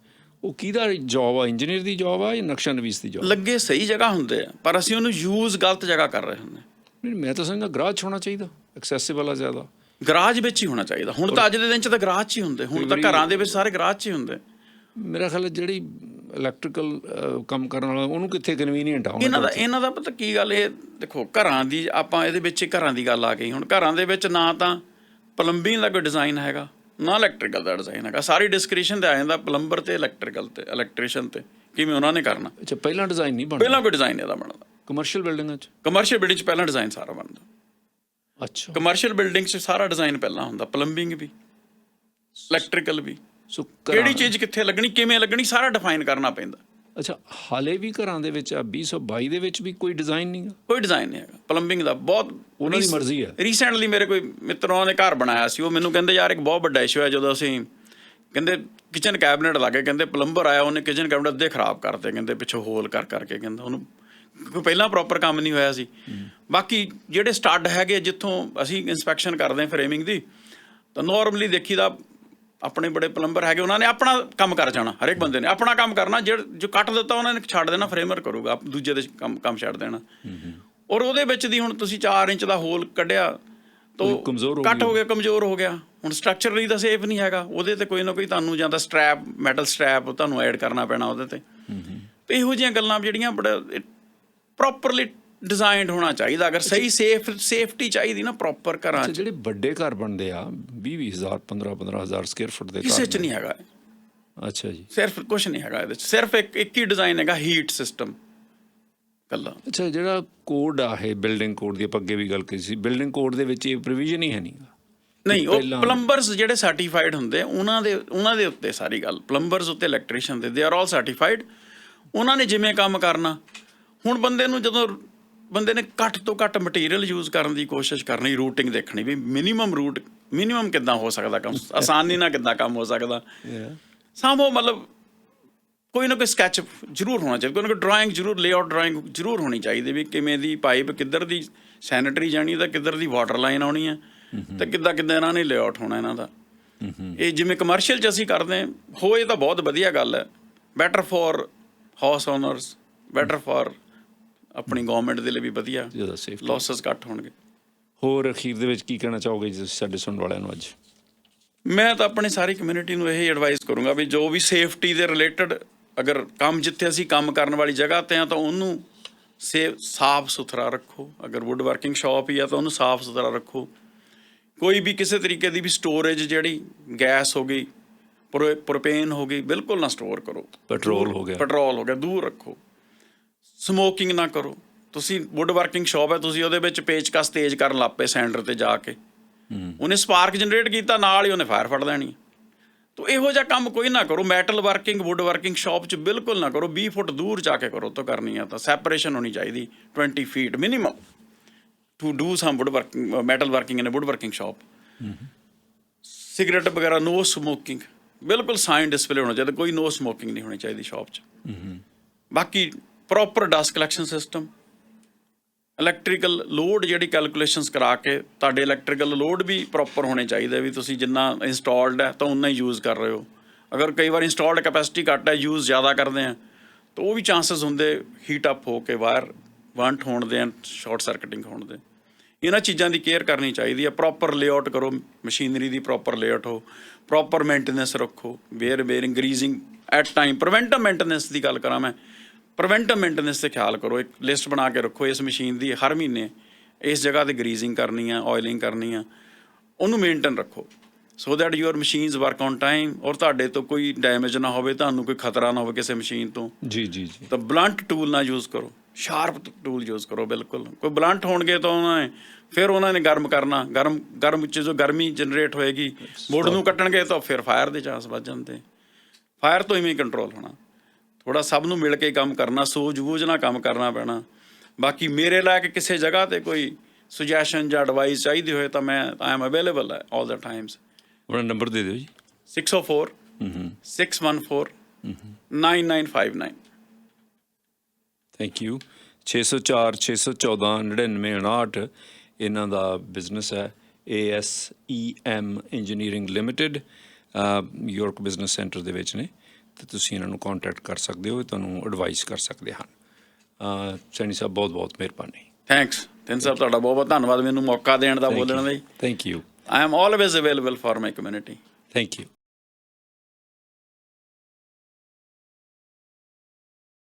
ਉਹ ਕਿਹਦਾ ਜੋਬ ਆ? ਇੰਜੀਨੀਅਰ ਦੀ ਜੋਬ ਆ ਜਾਂ ਨਕਸ਼ਾ ਨਵੀਸ ਦੀ ਜੋਬ? ਲੱਗੇ ਸਹੀ ਜਗ੍ਹਾ ਹੁੰਦੇ ਆ, ਪਰ ਅਸੀਂ ਉਹਨੂੰ ਯੂਜ਼ ਗਲਤ ਜਗ੍ਹਾ ਕਰ ਰਹੇ ਹੁੰਦੇ। ਨਹੀਂ, ਮੈਂ ਤਾਂ ਸਮਝਦਾ ਗਰਾਜ ਹੋਣਾ ਚਾਹੀਦਾ, ਐਕਸੈਸਿਬਲ ਆ ਜ਼ਿਆਦਾ। ਗਰਾਜ ਵਿੱਚ ਹੀ ਹੋਣਾ ਚਾਹੀਦਾ। ਹੁਣ ਤਾਂ ਅੱਜ ਦੇ ਦਿਨ 'ਚ ਤਾਂ ਗਰਾਜ 'ਚ ਹੀ ਹੁੰਦੇ, ਹੁਣ ਤਾਂ ਘਰਾਂ ਦੇ ਵਿੱਚ ਸਾਰੇ ਗਰਾਜ 'ਚ ਹੀ ਹੁੰਦੇ। ਮੇਰਾ ਖਿਆਲ ਹੈ ਜਿਹੜੀ ਇਲੈਕਟ੍ਰੀਕਲ ਕੰਮ ਕਰਨ ਵਾਲਾ ਉਹਨੂੰ ਕਿੱਥੇ ਕਨਵੀਨੀਅੰਟ ਆ ਇਹਨਾਂ ਦਾ ਪਤਾ ਕੀ ਗੱਲ, ਇਹ ਦੇਖੋ ਘਰਾਂ ਦੀ ਆਪਾਂ ਇਹਦੇ ਵਿੱਚ ਘਰਾਂ ਦੀ ਗੱਲ ਆ ਗਈ। ਹੁਣ ਘਰਾਂ ਦੇ ਵਿੱਚ ਨਾ ਤਾਂ ਪਲੰਬਿੰਗ ਦਾ ਕੋਈ ਡਿਜ਼ਾਈਨ ਹੈਗਾ, ਨਾ ਇਲੈਕਟ੍ਰੀਕਲ ਦਾ ਡਿਜ਼ਾਈਨ ਹੈਗਾ, ਸਾਰੀ ਡਿਸਕ੍ਰਿਪਸ਼ਨ ਤੇ ਆ ਜਾਂਦਾ ਪਲੰਬਰ ਤੇ ਇਲੈਕਟ੍ਰੀਕਲ ਤੇ ਇਲੈਕਟ੍ਰੀਸ਼ੀਅਨ ਤੇ, ਕਿਵੇਂ ਉਹਨਾਂ ਨੇ ਕਰਨਾ। ਅੱਛਾ, ਪਹਿਲਾਂ ਡਿਜ਼ਾਈਨ ਨਹੀਂ ਬਣਦਾ? ਪਹਿਲਾਂ ਕੋਈ ਡਿਜ਼ਾਈਨ ਇਹਦਾ ਬਣਦਾ। ਕਮਰਸ਼ੀਅਲ ਬਿਲਡਿੰਗਾਂ 'ਚ? ਕਮਰਸ਼ੀਅਲ ਬਿਲਡਿੰਗ 'ਚ ਪਹਿਲਾਂ ਡਿਜ਼ਾਈਨ ਸਾਰਾ ਬਣਦਾ। ਅੱਛਾ, ਕਮਰਸ਼ੀਅਲ ਬਿਲਡਿੰਗ 'ਚ ਸਾਰਾ ਡਿਜ਼ਾਈਨ ਪਹਿਲਾਂ ਹੁੰਦਾ, ਪਲੰਬਿੰਗ ਵੀ, ਇਲੈਕਟ੍ਰੀਕਲ ਵੀ, ਸੋ ਕਿਹੜੀ ਚੀਜ਼ ਕਿੱਥੇ ਲੱਗਣੀ, ਕਿਵੇਂ ਲੱਗਣੀ, ਸਾਰਾ ਡਿਫਾਈਨ ਕਰਨਾ ਪੈਂਦਾ। ਅੱਛਾ, ਹਾਲੇ ਵੀ ਘਰਾਂ ਦੇ ਵਿੱਚ 2022 ਦੇ ਵਿੱਚ ਵੀ ਕੋਈ ਡਿਜ਼ਾਈਨ ਨਹੀਂ ਗਾ? ਕੋਈ ਡਿਜ਼ਾਈਨ ਨਹੀਂ ਹੈਗਾ ਪਲੰਬਿੰਗ ਦਾ। ਬਹੁਤ ਉਹਨਾਂ ਦੀ ਮਰਜ਼ੀ ਹੈ। ਰੀਸੈਂਟਲੀ ਮੇਰੇ ਕੋਈ ਮਿੱਤਰਾਂ ਨੇ ਘਰ ਬਣਾਇਆ ਸੀ, ਉਹ ਮੈਨੂੰ ਕਹਿੰਦੇ ਯਾਰ ਇੱਕ ਬਹੁਤ ਵੱਡਾ ਇਸ਼ੂ ਹੈ, ਜਦੋਂ ਅਸੀਂ ਕਹਿੰਦੇ ਕਿਚਨ ਕੈਬਨਿਟ ਲਾ ਕੇ, ਕਹਿੰਦੇ ਪਲੰਬਰ ਆਇਆ, ਉਹਨੇ ਕਿਚਨ ਕੈਬਨਿਟ ਅੱਧੇ ਖਰਾਬ ਕਰਤੇ, ਕਹਿੰਦੇ ਪਿੱਛੋਂ ਹੋਲ ਕਰ ਕਰਕੇ, ਕਹਿੰਦਾ ਉਹਨੂੰ ਕੋਈ ਪਹਿਲਾਂ ਪ੍ਰੋਪਰ ਕੰਮ ਨਹੀਂ ਹੋਇਆ ਸੀ। ਬਾਕੀ ਜਿਹੜੇ ਸਟੱਡ ਹੈਗੇ, ਜਿੱਥੋਂ ਅਸੀਂ ਇੰਸਪੈਕਸ਼ਨ ਕਰਦੇ ਹਾਂ ਫਰੇਮਿੰਗ ਦੀ, ਤਾਂ ਨੋਰਮਲੀ ਦੇਖੀਦਾ ਆਪਣੇ ਬੜੇ ਪਲੰਬਰ ਹੈਗੇ, ਉਹਨਾਂ ਨੇ ਆਪਣਾ ਕੰਮ ਕਰ ਜਾਣਾ। ਹਰੇਕ ਬੰਦੇ ਨੇ ਆਪਣਾ ਕੰਮ ਕਰਨਾ, ਜੋ ਕੱਟ ਦਿੱਤਾ ਉਹਨਾਂ ਨੇ ਛੱਡ ਦੇਣਾ, ਫਰੇਮਰ ਕਰੂਗਾ, ਦੂਜੇ ਦੇ ਕੰਮ ਛੱਡ ਦੇਣਾ। ਔਰ ਉਹਦੇ ਵਿੱਚ ਦੀ ਹੁਣ ਤੁਸੀਂ 4 ਇੰਚ ਦਾ ਹੋਲ ਕੱਢਿਆ ਤਾਂ ਕੱਟ ਹੋ ਗਿਆ, ਕਮਜ਼ੋਰ ਹੋ ਗਿਆ। ਹੁਣ ਸਟਰਕਚਰਲੀ ਤਾਂ ਸੇਫ ਨਹੀਂ ਹੈਗਾ, ਉਹਦੇ ਤੇ ਕੋਈ ਨਾ ਕੋਈ ਤੁਹਾਨੂੰ ਜਾਂ ਤਾਂ ਸਟਰੈਪ, ਮੈਟਲ ਸਟਰੈਪ ਤੁਹਾਨੂੰ ਐਡ ਕਰਨਾ ਪੈਣਾ ਉਹਦੇ ਤੇ। ਇਹੋ ਜਿਹੀਆਂ ਗੱਲਾਂ ਜਿਹੜੀਆਂ ਬੜਾ ਪ੍ਰੋਪਰਲੀ ਡਿਜ਼ਾਈਨਡ ਹੋਣਾ ਚਾਹੀਦਾ। ਅਗਰ ਸਹੀ ਸੇਫਟੀ ਚਾਹੀਦੀ ਨਾ ਪ੍ਰੋਪਰ ਘਰਾਂ 'ਚ। ਜਿਹੜੇ ਵੱਡੇ ਘਰ ਬਣਦੇ ਆ 20,000 15,000 ਸਕੁਅਰ ਫੁੱਟ ਦੇ, ਕਿਸੇ 'ਚ ਨਹੀਂ ਹੈਗਾ। ਅੱਛਾ ਜੀ, ਸਿਰਫ ਕੁਛ ਨਹੀਂ ਹੈਗਾ ਇਹਦੇ 'ਚ, ਸਿਰਫ ਇੱਕ ਹੀ ਡਿਜ਼ਾਈਨ ਹੈਗਾ, ਹੀਟ ਸਿਸਟਮ ਕੱਲਾ। ਅੱਛਾ, ਜਿਹੜਾ ਕੋਡ ਆ ਇਹ ਬਿਲਡਿੰਗ ਕੋਡ ਦੀ, ਆਪਾਂ ਅੱਗੇ ਵੀ ਗੱਲ ਕੀਤੀ ਸੀ, ਬਿਲਡਿੰਗ ਕੋਡ ਦੇ ਵਿੱਚ ਇਹ ਪ੍ਰੋਵੀਜ਼ਨ ਹੀ ਹੈ ਨਹੀਂ? ਨਹੀਂ, ਉਹ ਪਲੰਬਰਸ ਜਿਹੜੇ ਸਰਟੀਫਾਈਡ ਹੁੰਦੇ ਉਹਨਾਂ ਦੇ ਉੱਤੇ ਸਾਰੀ ਗੱਲ, ਪਲੰਬਰਸ ਉੱਤੇ, electrician they are all certified. ਉਹਨਾਂ ਨੇ ਜਿਵੇਂ ਕੰਮ ਕਰਨਾ। ਹੁਣ ਬੰਦੇ ਨੂੰ ਜਦੋਂ ਬੰਦੇ ਨੇ ਘੱਟ ਤੋਂ ਘੱਟ ਮਟੀਰੀਅਲ ਯੂਜ਼ ਕਰਨ ਦੀ ਕੋਸ਼ਿਸ਼ ਕਰਨੀ, ਰੂਟਿੰਗ ਦੇਖਣੀ ਵੀ ਮਿਨੀਮਮ ਕਿੱਦਾਂ ਹੋ ਸਕਦਾ ਕੰਮ, ਆਸਾਨੀ ਨਾਲ ਕਿੱਦਾਂ ਕੰਮ ਹੋ ਸਕਦਾ। ਸਾਹਮੋ ਮਤਲਬ ਕੋਈ ਨਾ ਕੋਈ ਸਕੈਚ ਜ਼ਰੂਰ ਹੋਣਾ ਚਾਹੀਦਾ, ਕੋਈ ਨਾ ਕੋਈ ਡਰਾਇੰਗ ਜ਼ਰੂਰ, ਲੇਆਊਟ ਡਰਾਇੰਗ ਜ਼ਰੂਰ ਹੋਣੀ ਚਾਹੀਦੀ ਵੀ ਕਿਵੇਂ ਦੀ ਪਾਈਪ, ਕਿੱਧਰ ਦੀ ਸੈਨੇਟਰੀ ਜਾਣੀ, ਤਾਂ ਕਿੱਧਰ ਦੀ ਵਾਟਰ ਲਾਈਨ ਆਉਣੀ ਹੈ, ਤੇ ਕਿੱਦਾਂ ਇਹਨਾਂ ਨੇ ਲੇਆਊਟ ਹੋਣਾ ਇਹਨਾਂ ਦਾ। ਇਹ ਜਿਵੇਂ ਕਮਰਸ਼ੀਅਲ 'ਚ ਅਸੀਂ ਕਰਦੇ ਹੋਏ ਤਾਂ ਬਹੁਤ ਵਧੀਆ ਗੱਲ ਹੈ, better for house honours, better for ਆਪਣੀ ਗਵਰਨਮੈਂਟ ਦੇ ਲਈ ਵੀ ਵਧੀਆ, ਲੌਸਸ ਘੱਟ ਹੋਣਗੇ। ਹੋਰ ਅਖੀਰ ਦੇ ਵਿੱਚ ਕੀ ਕਹਿਣਾ ਚਾਹੋਗੇ ਜੀ ਤੁਸੀਂ ਸਾਡੇ ਸੁਣਨ ਵਾਲਿਆਂ ਨੂੰ ਅੱਜ? ਮੈਂ ਤਾਂ ਆਪਣੀ ਸਾਰੀ ਕਮਿਊਨਿਟੀ ਨੂੰ ਇਹ ਐਡਵਾਈਸ ਕਰੂੰਗਾ ਵੀ ਜੋ ਵੀ ਸੇਫਟੀ ਦੇ ਰਿਲੇਟਡ ਅਗਰ ਕੰਮ, ਜਿੱਥੇ ਅਸੀਂ ਕੰਮ ਕਰਨ ਵਾਲੀ ਜਗ੍ਹਾ 'ਤੇ ਹਾਂ ਤਾਂ ਉਹਨੂੰ ਸਾਫ਼ ਸੁਥਰਾ ਰੱਖੋ। ਅਗਰ ਵੁੱਡ ਵਰਕਿੰਗ ਸ਼ਾਪ ਹੀ ਆ ਤਾਂ ਉਹਨੂੰ ਸਾਫ਼ ਸੁਥਰਾ ਰੱਖੋ। ਕੋਈ ਵੀ ਕਿਸੇ ਤਰੀਕੇ ਦੀ ਵੀ ਸਟੋਰੇਜ, ਜਿਹੜੀ ਗੈਸ ਹੋ ਗਈ, ਪ੍ਰੋਪੇਨ ਹੋ ਗਈ, ਬਿਲਕੁਲ ਨਾ ਸਟੋਰ ਕਰੋ। ਪੈਟਰੋਲ ਹੋ ਗਿਆ, ਦੂਰ ਰੱਖੋ। ਸਮੋਕਿੰਗ ਨਾ ਕਰੋ। ਤੁਸੀਂ ਵੁੱਡ ਵਰਕਿੰਗ ਸ਼ਾਪ ਹੈ, ਤੁਸੀਂ ਉਹਦੇ ਵਿੱਚ ਪੇਚਕਸ ਤੇਜ਼ ਕਰਨ ਲੱਗ ਪਏ ਸੈਂਡਰ 'ਤੇ ਜਾ ਕੇ, ਉਹਨੇ ਸਪਾਰਕ ਜਨਰੇਟ ਕੀਤਾ, ਨਾਲ ਹੀ ਉਹਨੇ ਫਾਇਰ ਫੜ ਦੇਣੀ। ਤਾਂ ਇਹੋ ਜਿਹਾ ਕੰਮ ਕੋਈ ਨਾ ਕਰੋ। Metal working, wood working shop 'ਚ ਬਿਲਕੁਲ ਨਾ ਕਰੋ। 20 ਫੁੱਟ ਦੂਰ ਜਾ ਕੇ ਕਰੋ। ਤੋਂ ਕਰਨੀ ਆ ਤਾਂ ਸੈਪਰੇਸ਼ਨ ਹੋਣੀ ਚਾਹੀਦੀ 20 feet minimum to do some wood working, metal working in wood working shop. Cigarette ਵਗੈਰਾ ਨੋ ਸਮੋਕਿੰਗ, ਬਿਲਕੁਲ ਸਾਈਨ ਡਿਸਪਲੇ ਹੋਣਾ ਚਾਹੀਦਾ, ਕੋਈ ਨੋ ਸਮੋਕਿੰਗ ਨਹੀਂ ਹੋਣੀ ਚਾਹੀਦੀ ਸ਼ਾਪ 'ਚ। ਬਾਕੀ proper dust collection system, electrical load ਜਿਹੜੀ ਕੈਲਕੂਲੇਸ਼ਨਸ ਕਰਾ ਕੇ, ਤੁਹਾਡੇ ਇਲੈਕਟ੍ਰੀਕਲ ਲੋਡ ਵੀ ਪ੍ਰੋਪਰ ਹੋਣੇ ਚਾਹੀਦੇ ਵੀ ਤੁਸੀਂ ਜਿੰਨਾ ਇੰਸਟਾਲਡ ਹੈ ਤਾਂ ਉਨਾ ਹੀ ਯੂਜ਼ ਕਰ ਰਹੇ ਹੋ। ਅਗਰ ਕਈ ਵਾਰ ਇੰਸਟਾਲਡ ਕੈਪੈਸਿਟੀ ਘੱਟ ਹੈ, ਯੂਜ਼ ਜ਼ਿਆਦਾ ਕਰਦੇ ਆ, ਤਾਂ ਉਹ ਵੀ ਚਾਂਸਸ ਹੁੰਦੇ ਹੀਟ ਅਪ ਹੋ ਕੇ ਵਾਇਰ ਵੰਟ ਹੋਣ ਦੇ, ਸ਼ਾਰਟ ਸਰਕਟਿੰਗ ਹੋਣ ਦੇ। ਇਹਨਾਂ ਚੀਜ਼ਾਂ ਦੀ ਕੇਅਰ ਕਰਨੀ ਚਾਹੀਦੀ ਹੈ। ਪ੍ਰੋਪਰ ਲੇਆਊਟ ਕਰੋ, ਮਸ਼ੀਨਰੀ ਦੀ ਪ੍ਰੋਪਰ ਲੇਆਊਟ ਹੋ, ਪ੍ਰੋਪਰ ਮੇਨਟੇਨੈਂਸ ਰੱਖੋ, bearing, greasing at time. Preventive maintenance ਦੀ ਗੱਲ ਕਰਾਂ ਮੈਂ, ਪ੍ਰੀਵੈਂਟਿਵ ਮੇਨਟੇਨੈਂਸ 'ਤੇ ਖਿਆਲ ਕਰੋ। ਇੱਕ ਲਿਸਟ ਬਣਾ ਕੇ ਰੱਖੋ, ਇਸ ਮਸ਼ੀਨ ਦੀ ਹਰ ਮਹੀਨੇ ਇਸ ਜਗ੍ਹਾ 'ਤੇ ਗਰੀਜ਼ਿੰਗ ਕਰਨੀ ਆ, ਆਇਲਿੰਗ ਕਰਨੀ ਆ, ਉਹਨੂੰ ਮੇਨਟੇਨ ਰੱਖੋ so that your machines work on time, ਔਰ ਤੁਹਾਡੇ ਤੋਂ ਕੋਈ ਡੈਮੇਜ ਨਾ ਹੋਵੇ, ਤੁਹਾਨੂੰ ਕੋਈ ਖਤਰਾ ਨਾ ਹੋਵੇ ਕਿਸੇ ਮਸ਼ੀਨ ਤੋਂ। ਜੀ। ਤਾਂ ਬਲੰਟ ਟੂਲ ਨਾ ਯੂਜ਼ ਕਰੋ। ਸ਼ਾਰਪ ਟੂਲ ਯੂਜ਼ ਕਰੋ। ਬਿਲਕੁਲ ਕੋਈ ਬਲੰਟ ਹੋਣਗੇ ਤਾਂ ਉਹਨਾਂ ਨੇ ਗਰਮ ਕਰਨਾ, ਗਰਮ 'ਚ ਜੋ ਗਰਮੀ ਜਨਰੇਟ ਹੋਏਗੀ ਵੁੱਡ ਨੂੰ ਕੱਟਣਗੇ ਤਾਂ ਫਿਰ ਫਾਇਰ ਦੇ ਚਾਂਸ ਵੱਧ ਜਾਂਦੇ। ਫਾਇਰ ਤੋਂ ਇਵੇਂ ਕੰਟਰੋਲ ਹੋਣਾ। ਥੋੜ੍ਹਾ ਸਭ ਨੂੰ ਮਿਲ ਕੇ ਕੰਮ ਕਰਨਾ, ਸੂਝ ਬੂਝ ਨਾਲ ਕੰਮ ਕਰਨਾ ਪੈਣਾ। ਬਾਕੀ ਮੇਰੇ ਲਾਇਕ ਕਿਸੇ ਜਗ੍ਹਾ 'ਤੇ ਕੋਈ ਸੁਜੈਸ਼ਨ ਜਾਂ ਐਡਵਾਈਸ ਚਾਹੀਦੀ ਹੋਏ ਤਾਂ ਆਈ ਐਮ ਅਵੇਲੇਬਲ ਹੈ ਆਲ ਦਾ ਟਾਈਮਸ। ਆਪਣਾ ਨੰਬਰ ਦੇ ਦਿਓ ਜੀ। 604 614 9959। Thank you. 604 614 9959 ਇਹਨਾਂ ਦਾ ਬਿਜ਼ਨਸ ਹੈ। ASEM engineering limited York business centre ਦੇ ਵਿੱਚ ਨੇ, ਅਤੇ ਤੁਸੀਂ ਇਹਨਾਂ ਨੂੰ ਕੰਟੈਕਟ ਕਰ ਸਕਦੇ ਹੋ, ਤੁਹਾਨੂੰ ਐਡਵਾਈਸ ਕਰ ਸਕਦੇ ਹਨ। ਸੈਣੀ ਸਾਹਿਬ ਬਹੁਤ ਬਹੁਤ ਮਿਹਰਬਾਨੀ। ਥੈਂਕਸ ਤਿੰਨ ਸਾਹਿਬ, ਤੁਹਾਡਾ ਬਹੁਤ ਬਹੁਤ ਧੰਨਵਾਦ ਮੈਨੂੰ ਮੌਕਾ ਦੇਣ ਦਾ ਬੋਲਣ ਲਈ। Thank you. I am always available for my community. Thank you.